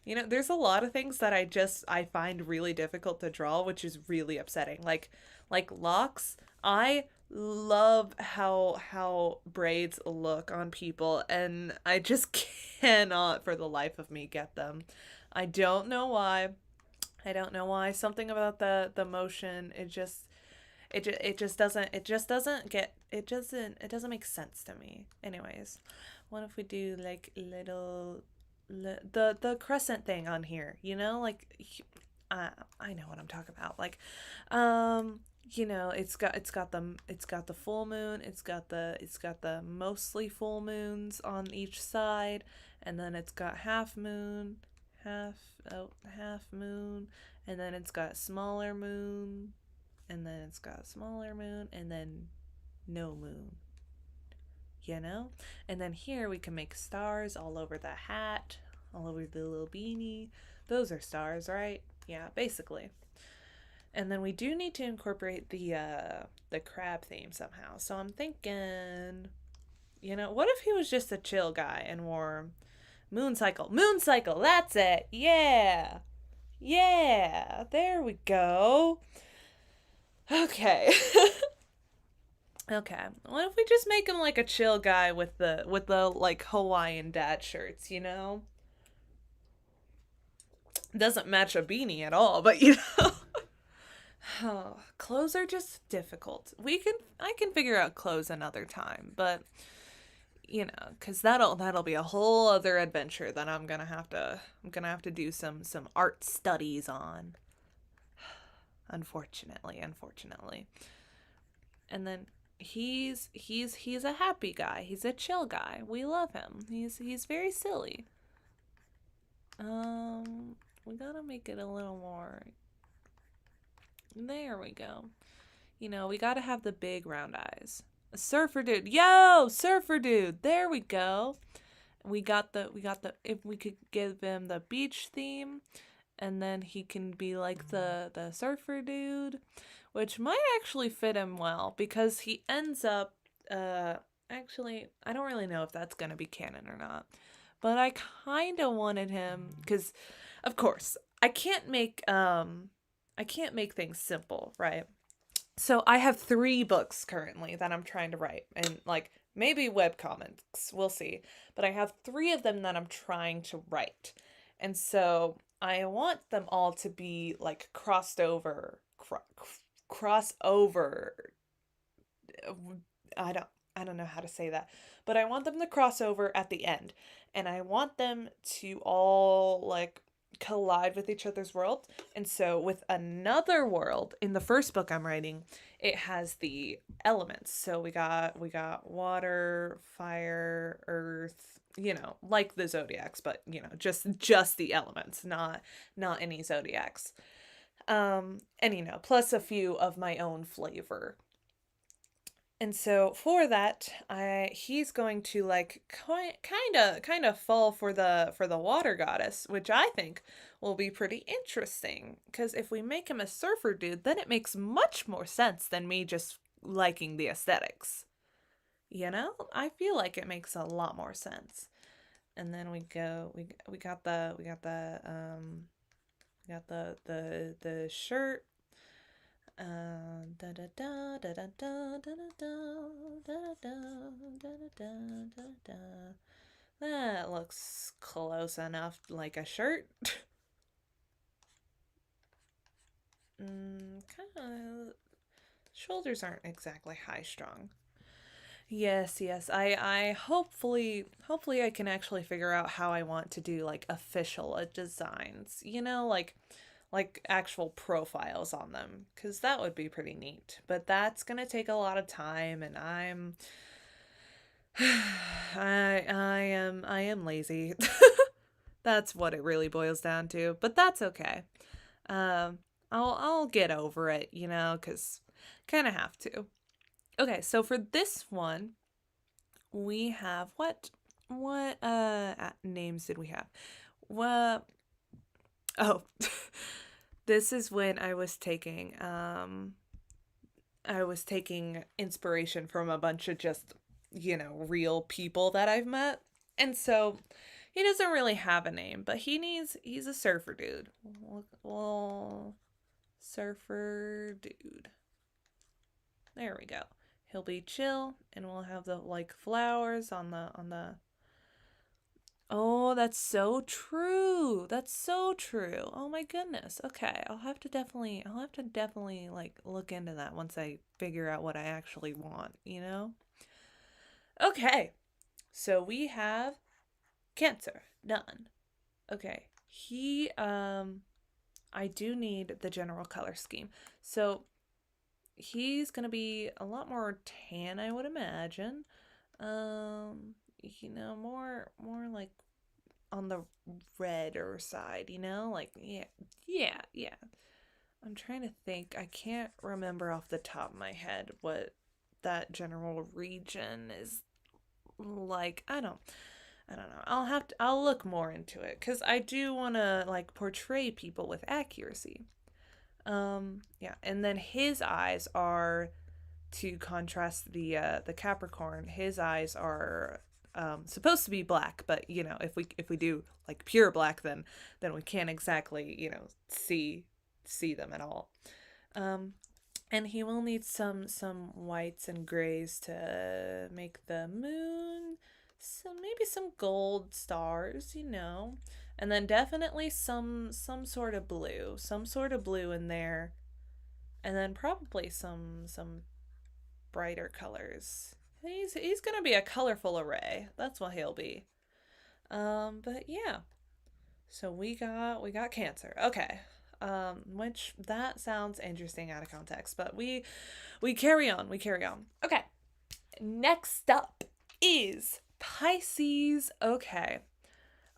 A: There's a lot of things that I find really difficult to draw, which is really upsetting. Like locks. I love how braids look on people, and I just cannot for the life of me get them. I don't know why. I don't know why. Something about the motion, it doesn't make sense to me. Anyways, what if we do like little the crescent thing on here, like I know what I'm talking about. Like it's got the full moon, it's got the mostly full moons on each side, and then it's got half moon, half half moon, and then it's got smaller moon, and then it's got smaller moon, and then no moon, you know? And then here we can make stars all over the hat, all over the little beanie. Those are stars, right? Yeah, basically. And then we do need to incorporate the crab theme somehow. So I'm thinking, what if he was just a chill guy and wore moon cycle? Moon cycle, that's it. Yeah. Yeah, there we go. Okay. Okay. What if we just make him like a chill guy with the like Hawaiian dad shirts, Doesn't match a beanie at all, but Oh, clothes are just difficult. I can figure out clothes another time, but cuz that'll be a whole other adventure that I'm going to have to do some art studies on. Unfortunately. And then he's a happy guy. He's a chill guy. We love him. He's very silly. We gotta make it a little more. There we go. We gotta have the big round eyes. A surfer dude. Yo, surfer dude. There we go. We got the if we could give him the beach theme, and then he can be like the surfer dude, which might actually fit him well because he ends up actually I don't really know if that's going to be canon or not. But I kind of wanted him cuz of course, I can't make things simple, right? So I have 3 books currently that I'm trying to write, and like maybe webcomics, we'll see. But I have 3 of them that I'm trying to write. And so I want them all to be like crossover. I don't know how to say that, but I want them to cross over at the end, and I want them to all like collide with each other's world. And so with another world in the first book I'm writing, it has the elements. So we got water, fire, earth, like the zodiacs, but just the elements, not any zodiacs. And plus a few of my own flavor. And so for that, he's going to like kind of fall for the water goddess, which I think will be pretty interesting. Because if we make him a surfer dude, then it makes much more sense than me just liking the aesthetics. I feel like it makes a lot more sense. And then we got the shirt. Da da da da da da da da da da da da. That looks close enough, like a shirt. Kind of. Shoulders aren't exactly high strung. Yes. I hopefully I can actually figure out how I want to do like official designs. Like actual profiles on them, because that would be pretty neat. But that's gonna take a lot of time, and I am lazy. That's what it really boils down to. But that's okay. I'll get over it, because kind of have to. Okay, so for this one, we have what names did we have? What Oh, this is when I was taking inspiration from a bunch of just, real people that I've met. And so he doesn't really have a name, but he's a surfer dude. Well, surfer dude. There we go. He'll be chill and we'll have the like flowers on the. Oh, that's so true. That's so true. Oh my goodness. Okay, I'll have to definitely like look into that once I figure out what I actually want? Okay. So we have Cancer. Done. Okay. I do need the general color scheme. So he's gonna be a lot more tan, I would imagine. More like on the redder side, like yeah. I'm trying to think. I can't remember off the top of my head what that general region is like. I don't know. I'll look more into it cuz I do want to like portray people with accuracy. Yeah, and then his eyes are to contrast the Capricorn. His eyes are supposed to be black, but if we do like pure black, then we can't exactly see them at all. Um, and he will need some whites and grays to make the moon. Maybe some gold stars. And then definitely some sort of blue in there, and then probably some brighter colors. He's gonna be a colorful array. That's what he'll be. But yeah. So we got Cancer. Okay. Which that sounds interesting out of context, but we carry on. We carry on. Okay. Next up is Pisces. Okay.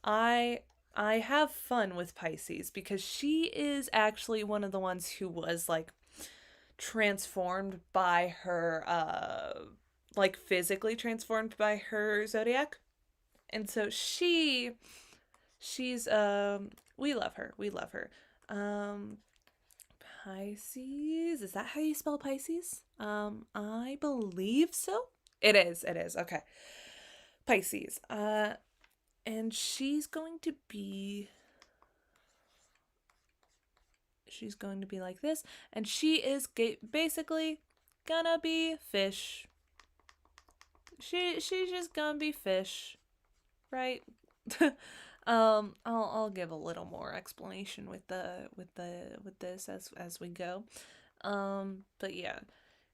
A: I I have fun with Pisces because she is actually one of the ones who was like transformed by her like physically transformed by her zodiac. And so she's we love her. We love her. Um Pisces, is that how you spell Pisces? I believe so. It is. It is. Okay. Pisces. And she's going to be like this, and she is basically gonna be fish. She's just gonna be fish, right? I'll give a little more explanation with this as we go. But yeah,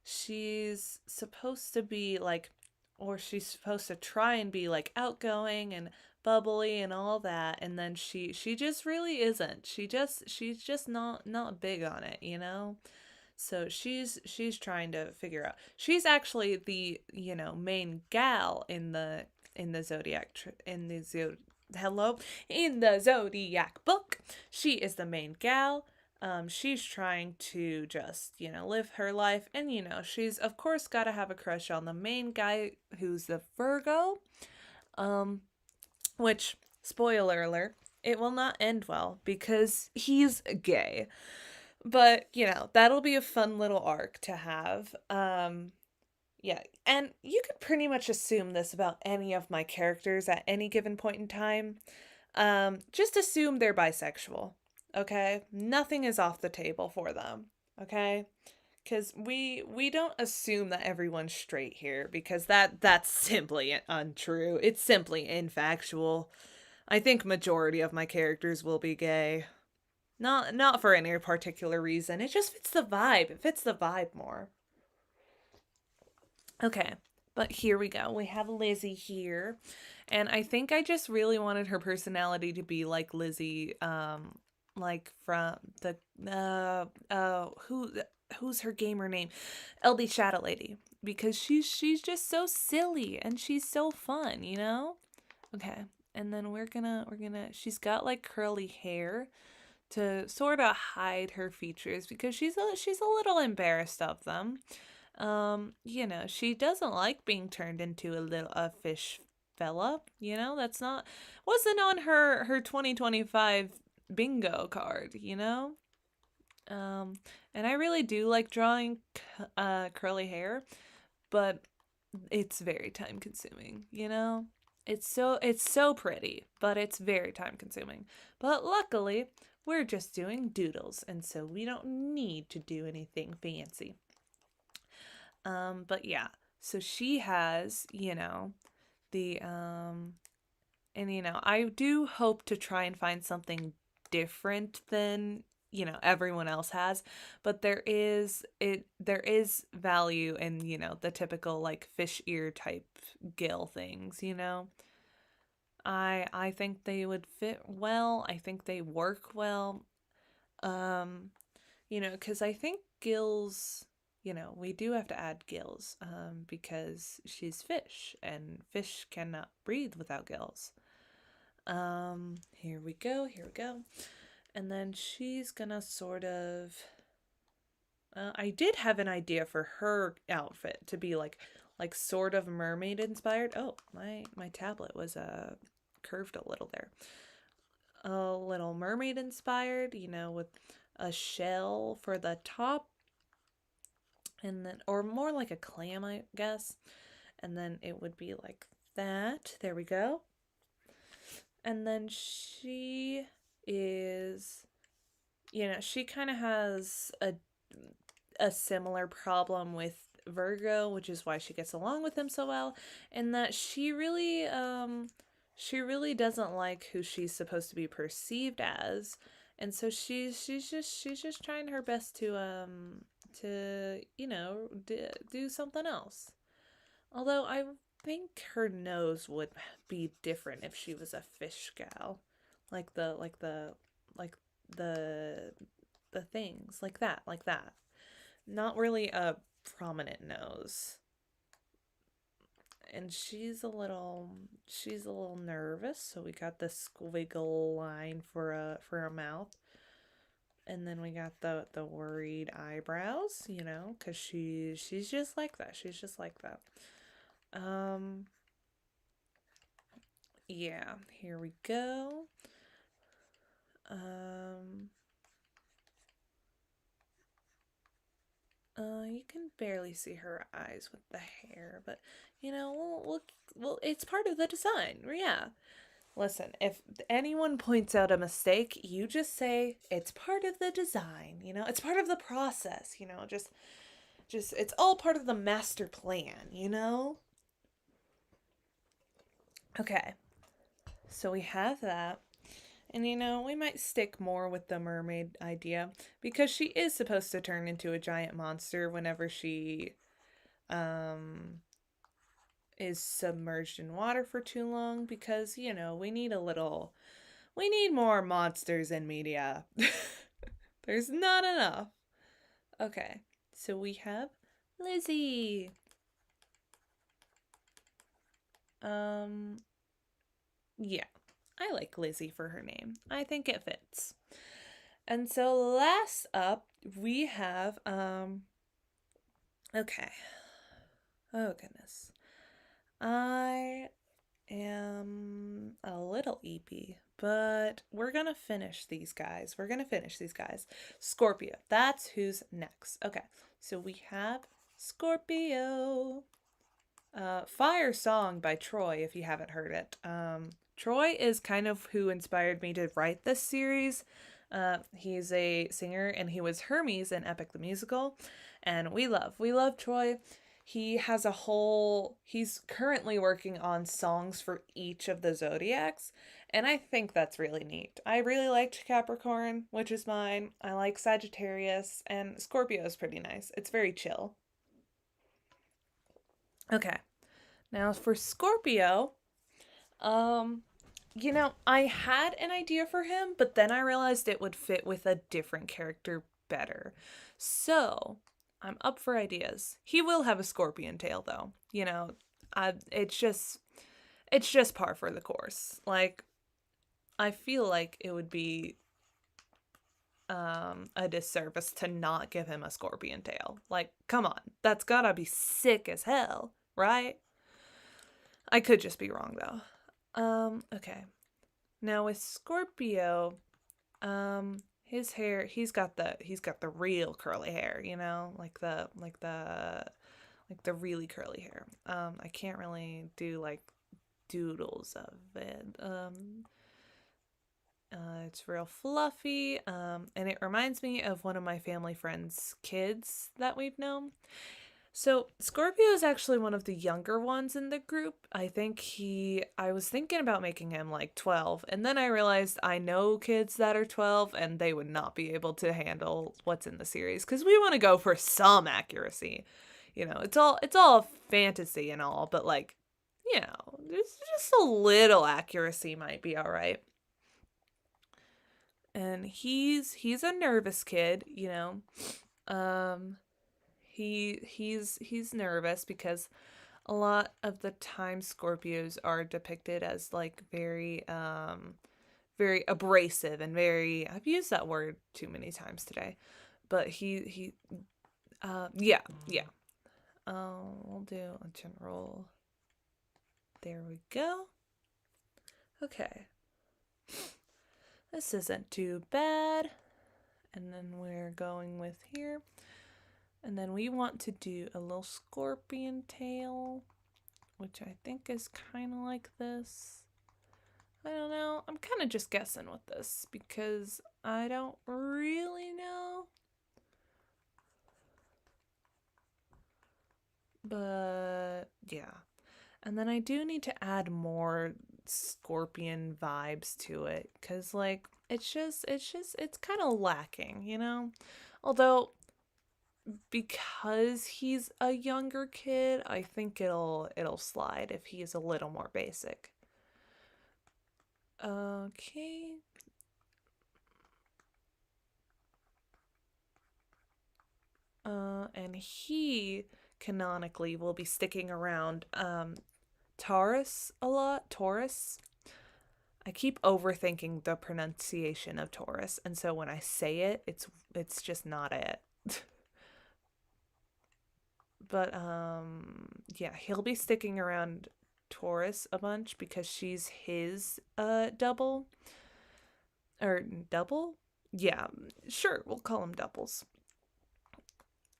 A: she's supposed to be like, or she's supposed to try and be like outgoing and bubbly and all that, and then she just really isn't. She's just not big on it. So she's trying to figure out. She's actually the main gal in the zodiac in the hello in the zodiac book. She is the main gal. She's trying to just live her life, and she's of course got to have a crush on the main guy who's the Virgo. Um, which spoiler alert, it will not end well because he's gay. But, that'll be a fun little arc to have. Yeah, and you could pretty much assume this about any of my characters at any given point in time. Just assume they're bisexual, okay? Nothing is off the table for them, okay? Because we don't assume that everyone's straight here because that's simply untrue. It's simply infactual. I think majority of my characters will be gay. Not for any particular reason. It just fits the vibe. It fits the vibe more. Okay, but here we go. We have Lizzie here. And I think I just really wanted her personality to be like Lizzie, like from the who's her gamer name? LD Shadow Lady. Because she's just so silly and she's so fun. Okay. And then we're gonna she's got like curly hair to sort of hide her features because she's a little embarrassed of them. She doesn't like being turned into a fish fella. That's not wasn't on her 2025 bingo card, Um, and I really do like drawing curly hair, but it's very time consuming. It's so pretty, but it's very time consuming. But luckily, we're just doing doodles, and so we don't need to do anything fancy. But yeah, so she has, the and I do hope to try and find something different than everyone else has, but there is value in the typical like fish ear type gill things. I think they would fit well. I think they work well. um because I think gills, we do have to add gills, because she's fish and fish cannot breathe without gills. Here we go, here we go. And then she's gonna sort of. I did have an idea for her outfit to be like sort of mermaid inspired. Oh, my tablet was curved a little there. A little mermaid inspired, with a shell for the top, and then or more like a clam, I guess. And then it would be like that. There we go. And then she is, she kind of has a similar problem with Virgo, which is why she gets along with him so well, and that she really doesn't like who she's supposed to be perceived as, and so she's just trying her best to do something else. Although I think her nose would be different if she was a fish gal, like the the things like that. Not really a prominent nose. And she's a little nervous, so we got the squiggle line for a mouth. And then we got the worried eyebrows, cuz she's just like that. She's just like that. Um yeah, here we go. Um you can barely see her eyes with the hair, but well, it's part of the design. Yeah. Listen, if anyone points out a mistake, you just say it's part of the design. It's part of the process. Just it's all part of the master plan. Okay, so we have that. And we might stick more with the mermaid idea because she is supposed to turn into a giant monster whenever she um is submerged in water for too long, because we need more monsters in media. There's not enough. Okay. So we have Lizzie. Um yeah. I like Lizzie for her name. I think it fits. And so last up we have okay. Oh goodness. I am a little eepy, but we're gonna finish these guys. Scorpio. That's who's next. Okay, so we have Scorpio. Fire Song by Troy, if you haven't heard it. Troy is kind of who inspired me to write this series. He's a singer and he was Hermes in Epic the Musical. And we love Troy. He's currently working on songs for each of the zodiacs, and I think that's really neat. I really liked Capricorn, which is mine. I like Sagittarius, and Scorpio is pretty nice. It's very chill. Okay, now for Scorpio, um, I had an idea for him, but then I realized it would fit with a different character better. So, I'm up for ideas. He will have a scorpion tail though. It's just par for the course. Like, I feel like it would be a disservice to not give him a scorpion tail. Like, come on, that's gotta be sick as hell, right? I could just be wrong though. Okay. Now with Scorpio, his hair, he's got the real curly hair, like the really curly hair. I can't really do like doodles of it. It's real fluffy, and it reminds me of one of my family friends' kids that we've known. So, Scorpio is actually one of the younger ones in the group. I was thinking about making him like 12, and then I realized I know kids that are 12 and they would not be able to handle what's in the series because we want to go for some accuracy. It's all fantasy and all, but like, there's just a little accuracy might be all right. And he's a nervous kid. Um he's nervous because a lot of the time Scorpios are depicted as like very abrasive and very, I've used that word too many times today. But he yeah, yeah. We'll do a general. There we go. Okay. This isn't too bad. And then we're going with here. And then we want to do a little scorpion tail, which I think is kind of like this. I don't know. I'm kind of just guessing with this because I don't really know. But yeah. And then I do need to add more scorpion vibes to it cuz like it's kind of lacking. Although because he's a younger kid, I think it'll slide if he's a little more basic. Okay. And he canonically will be sticking around Taurus a lot. Taurus. I keep overthinking the pronunciation of Taurus, and so when I say it, it's just not it. But yeah, he'll be sticking around Taurus a bunch because she's his double or double. Yeah, sure, we'll call them doubles.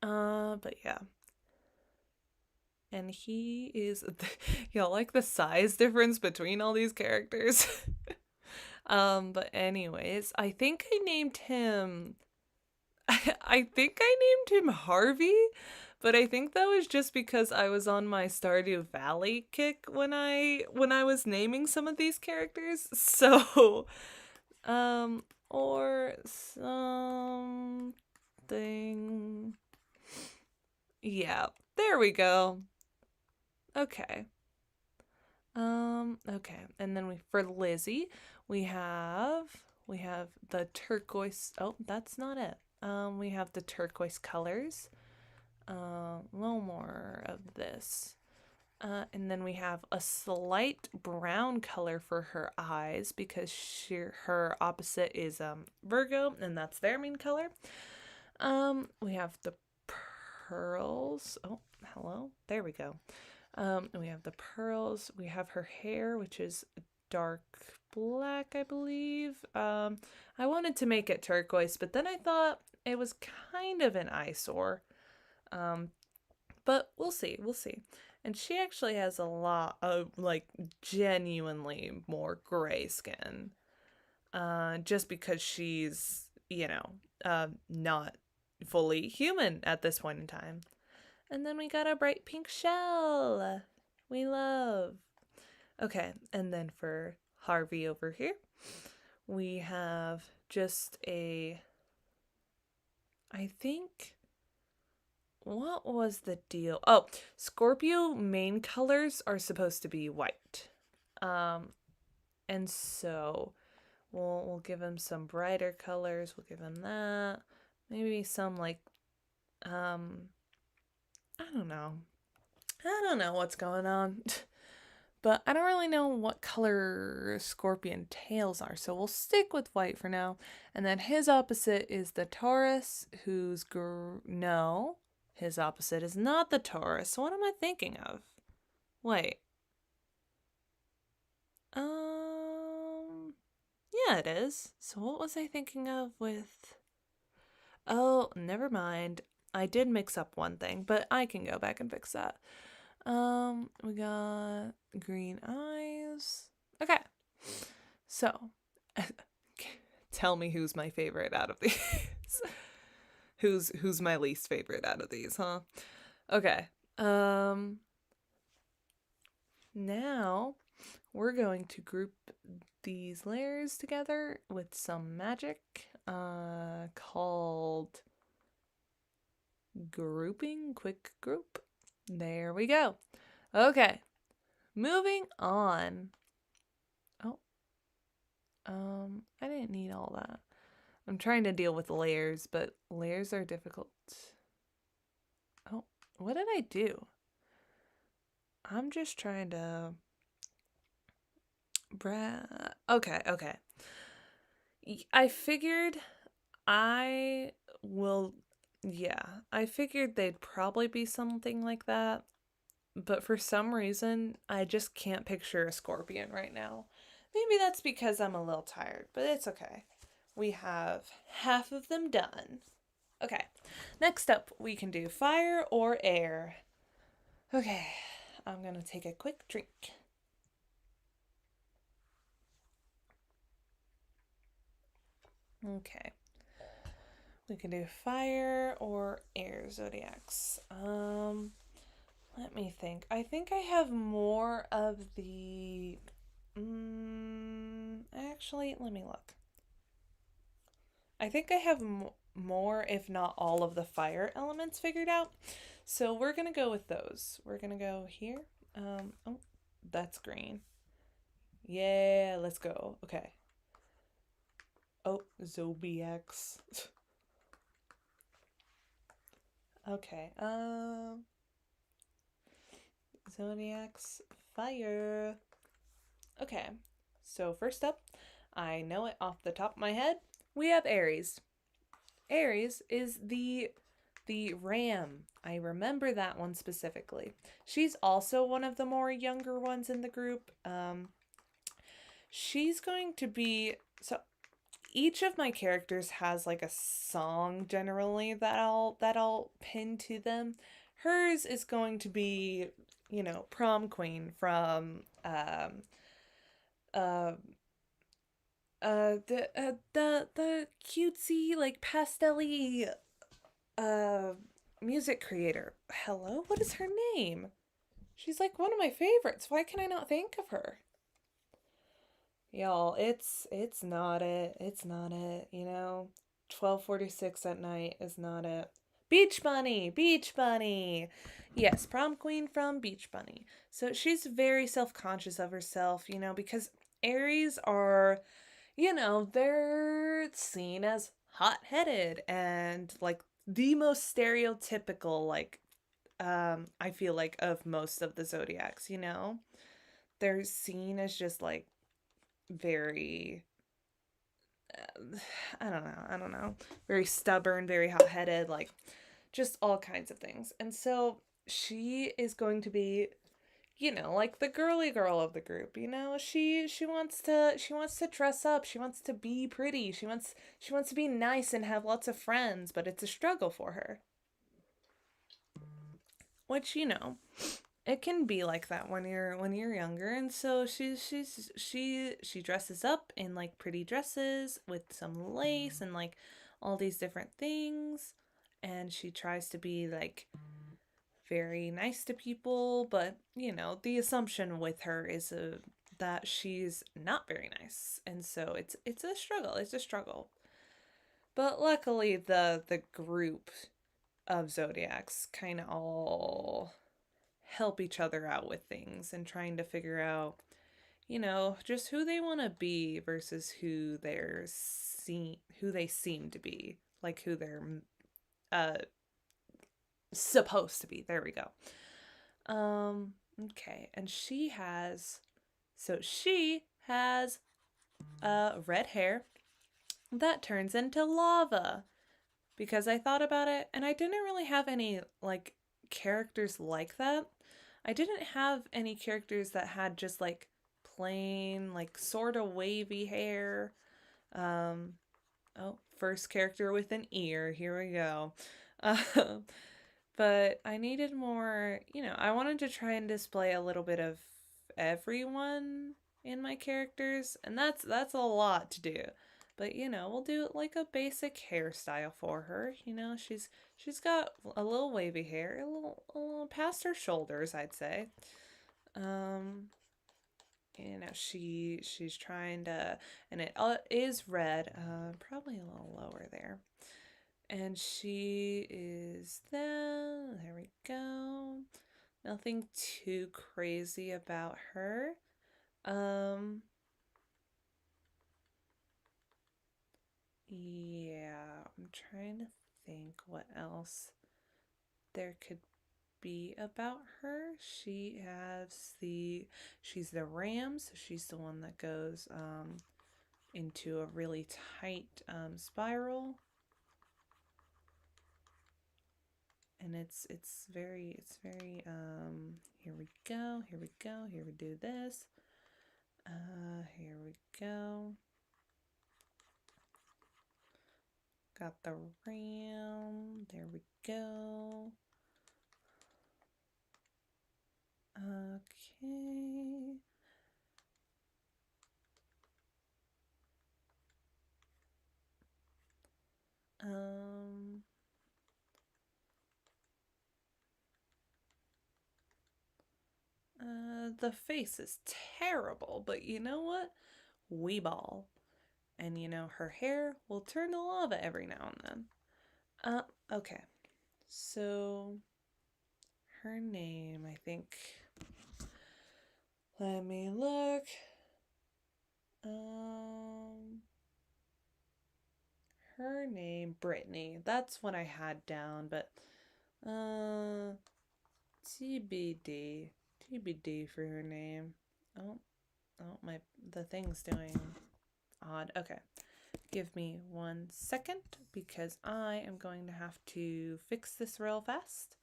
A: But yeah. And he is like the size difference between all these characters. But anyways, I think I named him I think I named him Harvey, but I think that was just because I was on my Stardew Valley kick when I was naming some of these characters. So, or something. Yeah, there we go. Okay. Okay. And then for Lizzie, we have the turquoise. Oh, that's not it. We have the turquoise colors. A little more of this. And then we have a slight brown color for her eyes because her opposite is Virgo, and that's their main color. We have the pearls. Oh, hello. There we go. We have the pearls. We have her hair, which is dark black, I believe. I wanted to make it turquoise, but then I thought it was kind of an eyesore. But we'll see. We'll see. And she actually has a lot of like genuinely more gray skin. Just because she's, not fully human at this point in time. And then we got a bright pink shell. We love. Okay, and then for Harvey over here, we have just I think, what was the deal? Oh, Scorpio main colors are supposed to be white. And so we'll give him some brighter colors. We'll give him that. Maybe some like, I don't know. I don't know what's going on. but I don't really know what color scorpion tails are, so we'll stick with white for now. And then his opposite is the Taurus, no, his opposite is not the Taurus. What am I thinking of? Wait. Yeah, it is. So what was I thinking of with... Oh, never mind. I did mix up one thing, but I can go back and fix that. We got green eyes. Okay. So, tell me who's my favorite out of these. who's my least favorite out of these, huh? Okay. Now we're going to group these layers together with some magic called grouping, quick group. There we go. Okay. Moving on. Oh. I didn't need all that. I'm trying to deal with layers, but layers are difficult. Oh, what did I do? I'm just trying to... Okay. I figured I will... Yeah, I figured they'd probably be something like that. But for some reason, I just can't picture a scorpion right now. Maybe that's because I'm a little tired, but it's okay. We have half of them done. Okay, next up, we can do fire or air. Okay, I'm gonna take a quick drink. Okay, we can do fire or air zodiacs. Let me think. I think I have more of the... actually, let me look. I think I have more, if not all, of the fire elements figured out. So we're going to go with those. We're going to go here. Oh, that's green. Yeah, let's go. Okay. Oh, zodiacs. Okay. Zodiacs, fire. Okay. So first up, I know it off the top of my head. We have Aries. Aries is the ram. I remember that one specifically. She's also one of the more younger ones in the group. She's going to be... So each of my characters has like a song generally that I'll pin to them. Hers is going to be, Prom Queen from uh the cutesy like pastel-y uh music creator. Hello, what is her name? She's like one of my favorites. Why can I not think of her? Y'all, it's not it. It's not it, 12:46 at night is not it. Beach Bunny, Beach Bunny. Yes, prom queen from Beach Bunny. So she's very self-conscious of herself, because Aries are, they're seen as hot-headed and like the most stereotypical I feel like of most of the zodiacs, They're seen as just like very I don't know, very stubborn, very hot-headed, like just all kinds of things. And so she is going to be, like the girly girl of the group. She wants to dress up, she wants to be pretty, she wants to be nice and have lots of friends, but it's a struggle for her. Which, it can be like that when you're younger. And so she dresses up in like pretty dresses with some lace and like all these different things, and she tries to be like very nice to people, but the assumption with her is that she's not very nice, and so it's a struggle. But luckily the group of zodiacs kind of all help each other out with things and trying to figure out, just who they want to be versus who they seem to be, like who they're uh supposed to be. There we go. Okay, and she has red hair that turns into lava because I thought about it and I didn't really have any like characters like that. I didn't have any characters that had just like plain like sort of wavy hair. Um oh, first character with an ear. Here we go. Um but I needed more, I wanted to try and display a little bit of everyone in my characters, and that's a lot to do. But we'll do like a basic hairstyle for her. She's got a little wavy hair, a little past her shoulders, I'd say. Um, she's trying to, and it is red. Probably a little lower there. And she is there. There we go. Nothing too crazy about her. Um, yeah, I'm trying to think what else there could be about her. She's the ram, so she's the one that goes into a really tight spiral. And it's very here we go, here we go, here we do this. Here we go. Got the ram. There we go. Okay. Um the face is terrible, but you know what? We ball. And her hair will turn to lava every now and then. Okay. So her name, I think. Let me look. Um Her name, Brittany. That's what I had down, but uh TBD. TBD for her name. Oh, oh, the thing's doing odd. Okay. Give me 1 second because I am going to have to fix this real fast.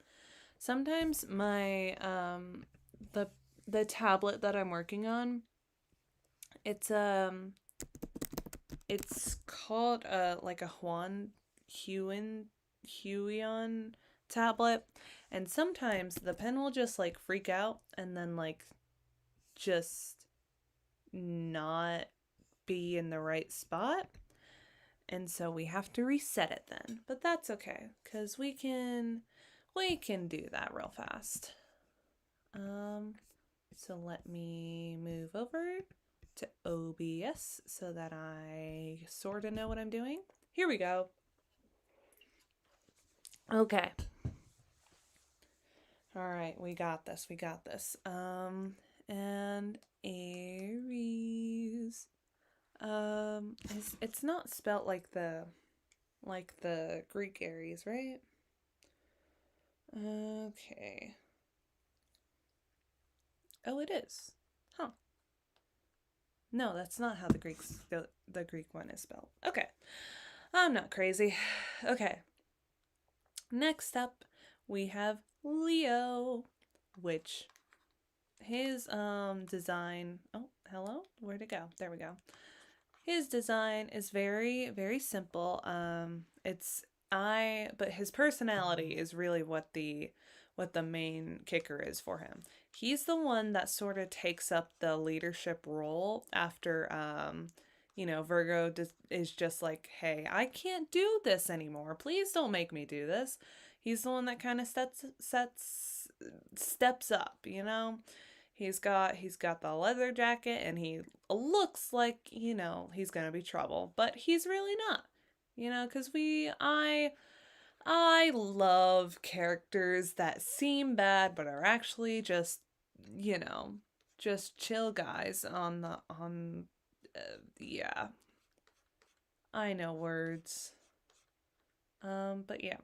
A: Sometimes my the the tablet that I'm working on, it's it's called like a Huion tablet, and sometimes the pen will just like freak out and then like just not be in the right spot. And so we have to reset it then. But that's okay cuz we can do that real fast. Um so let me move over to OBS so that I sort of know what I'm doing. Here we go. Okay. All right, we got this. We got this. And Aries. It's not spelt like the Greek Aries, right? Okay. Oh, it is. Huh. No, that's not how the Greek one is spelled. Okay. I'm not crazy. Okay. Next up, we have Leo, which his design, oh, hello, where'd it go? There we go. His design is very very simple. But his personality is really what the main kicker is for him. He's the one that sort of takes up the leadership role after Virgo is just like, "Hey, I can't do this anymore. Please don't make me do this." He's the one that kind of steps up. He's got the leather jacket and he looks like, he's going to be trouble, but he's really not. Cuz I love characters that seem bad but are actually you know, just chill guys yeah. I know words. But yeah.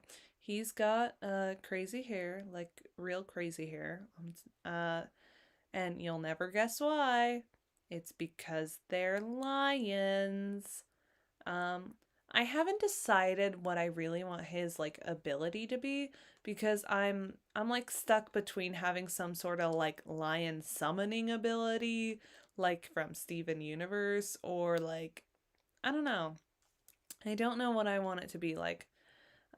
A: he's got crazy hair, like real crazy hair. Uh, and you'll never guess why. It's because they're lions. Um, I haven't decided what I really want his like ability to be because I'm like stuck between having some sort of like lion summoning ability like from Steven Universe or like I don't know. I don't know what I want it to be like.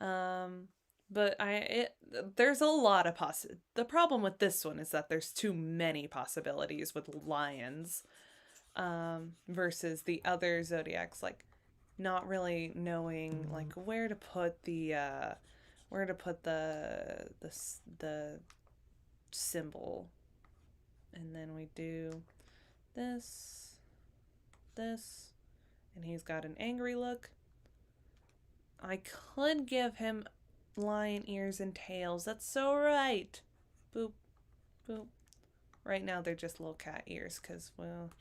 A: Um but there's a lot of the problem with this one is that there's too many possibilities with lions versus the other zodiacs like not really knowing like where to put the symbol. And then we do this, this, and he's got an angry look. I could give him lion ears and tails. That's so right. Boop, boop. Right now they're just little cat ears because well,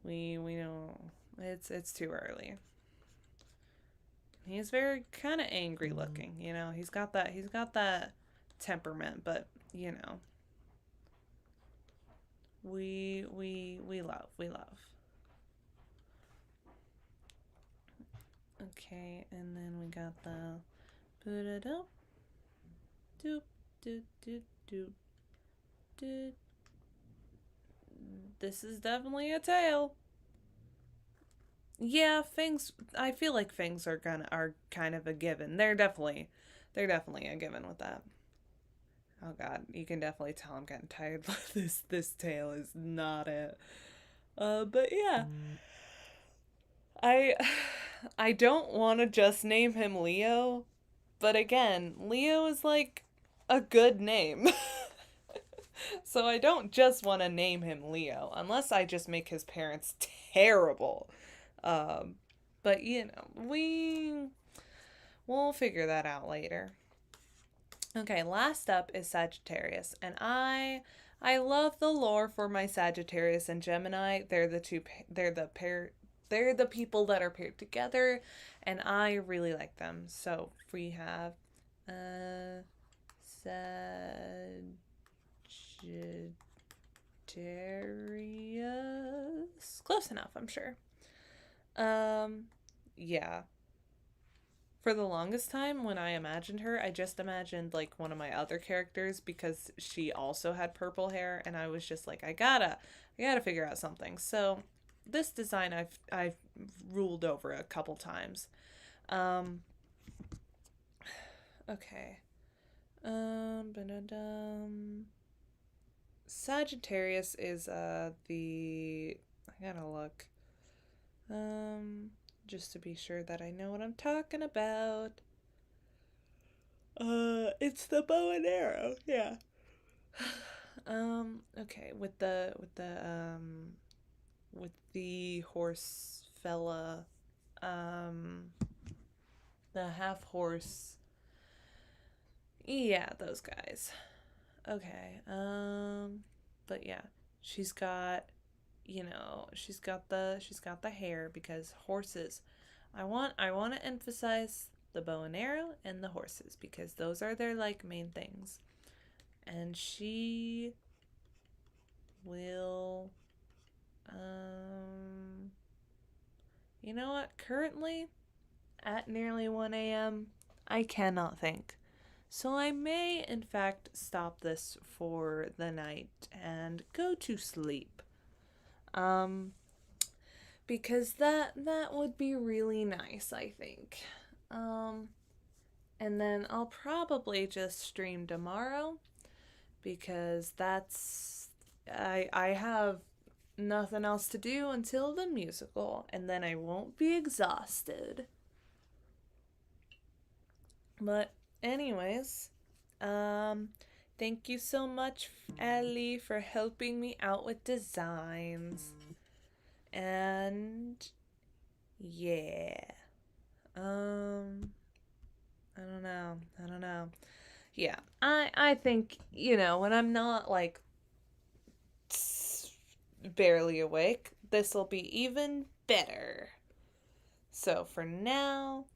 A: we know it's too early. He's very kind of angry looking, you know. He's got that temperament, but you know, we love. Okay, and then we got the doop doop doop doop doop doop. This is definitely a tail. Yeah, fangs. I feel like fangs are kind of a given. They're definitely a given with that. Oh god, you can definitely tell I'm getting tired. This tail is not it. But yeah, I I don't want to just name him Leo, but again, Leo is like a good name. So I don't just want to name him Leo unless I just make his parents terrible. Um but you know, we'll figure that out later. Okay, last up is Sagittarius, and I love the lore for my Sagittarius and Gemini. They're the people that are paired together, and I really like them. So we have Sagittarius. Close enough, I'm sure. Um yeah, for the longest time when I imagined her, I just imagined like one of my other characters because she also had purple hair and I was just like I gotta figure out something. So this design I've ruled over a couple times. Um okay. Ba-da-dum. Sagittarius is the I gotta look. Um just to be sure that I know what I'm talking about. It's the bow and arrow. Yeah. Okay, with the horse fella, um, the half horse. Yeah, those guys. Okay. But yeah, she's got, she's got the hair because horses. I want to emphasize the bow and arrow and the horses because those are their like main things. And she will um you know what? Currently at nearly 1 a.m. I cannot think. So I may in fact stop this for the night and go to sleep. Um because that would be really nice, I think. Um and then I'll probably just stream tomorrow because I have nothing else to do until the musical and then I won't be exhausted. But anyways, um thank you so much Ellie for helping me out with designs. And yeah. Um I don't know. I don't know. Yeah. I think, when I'm not like barely awake, this will be even better. So for now,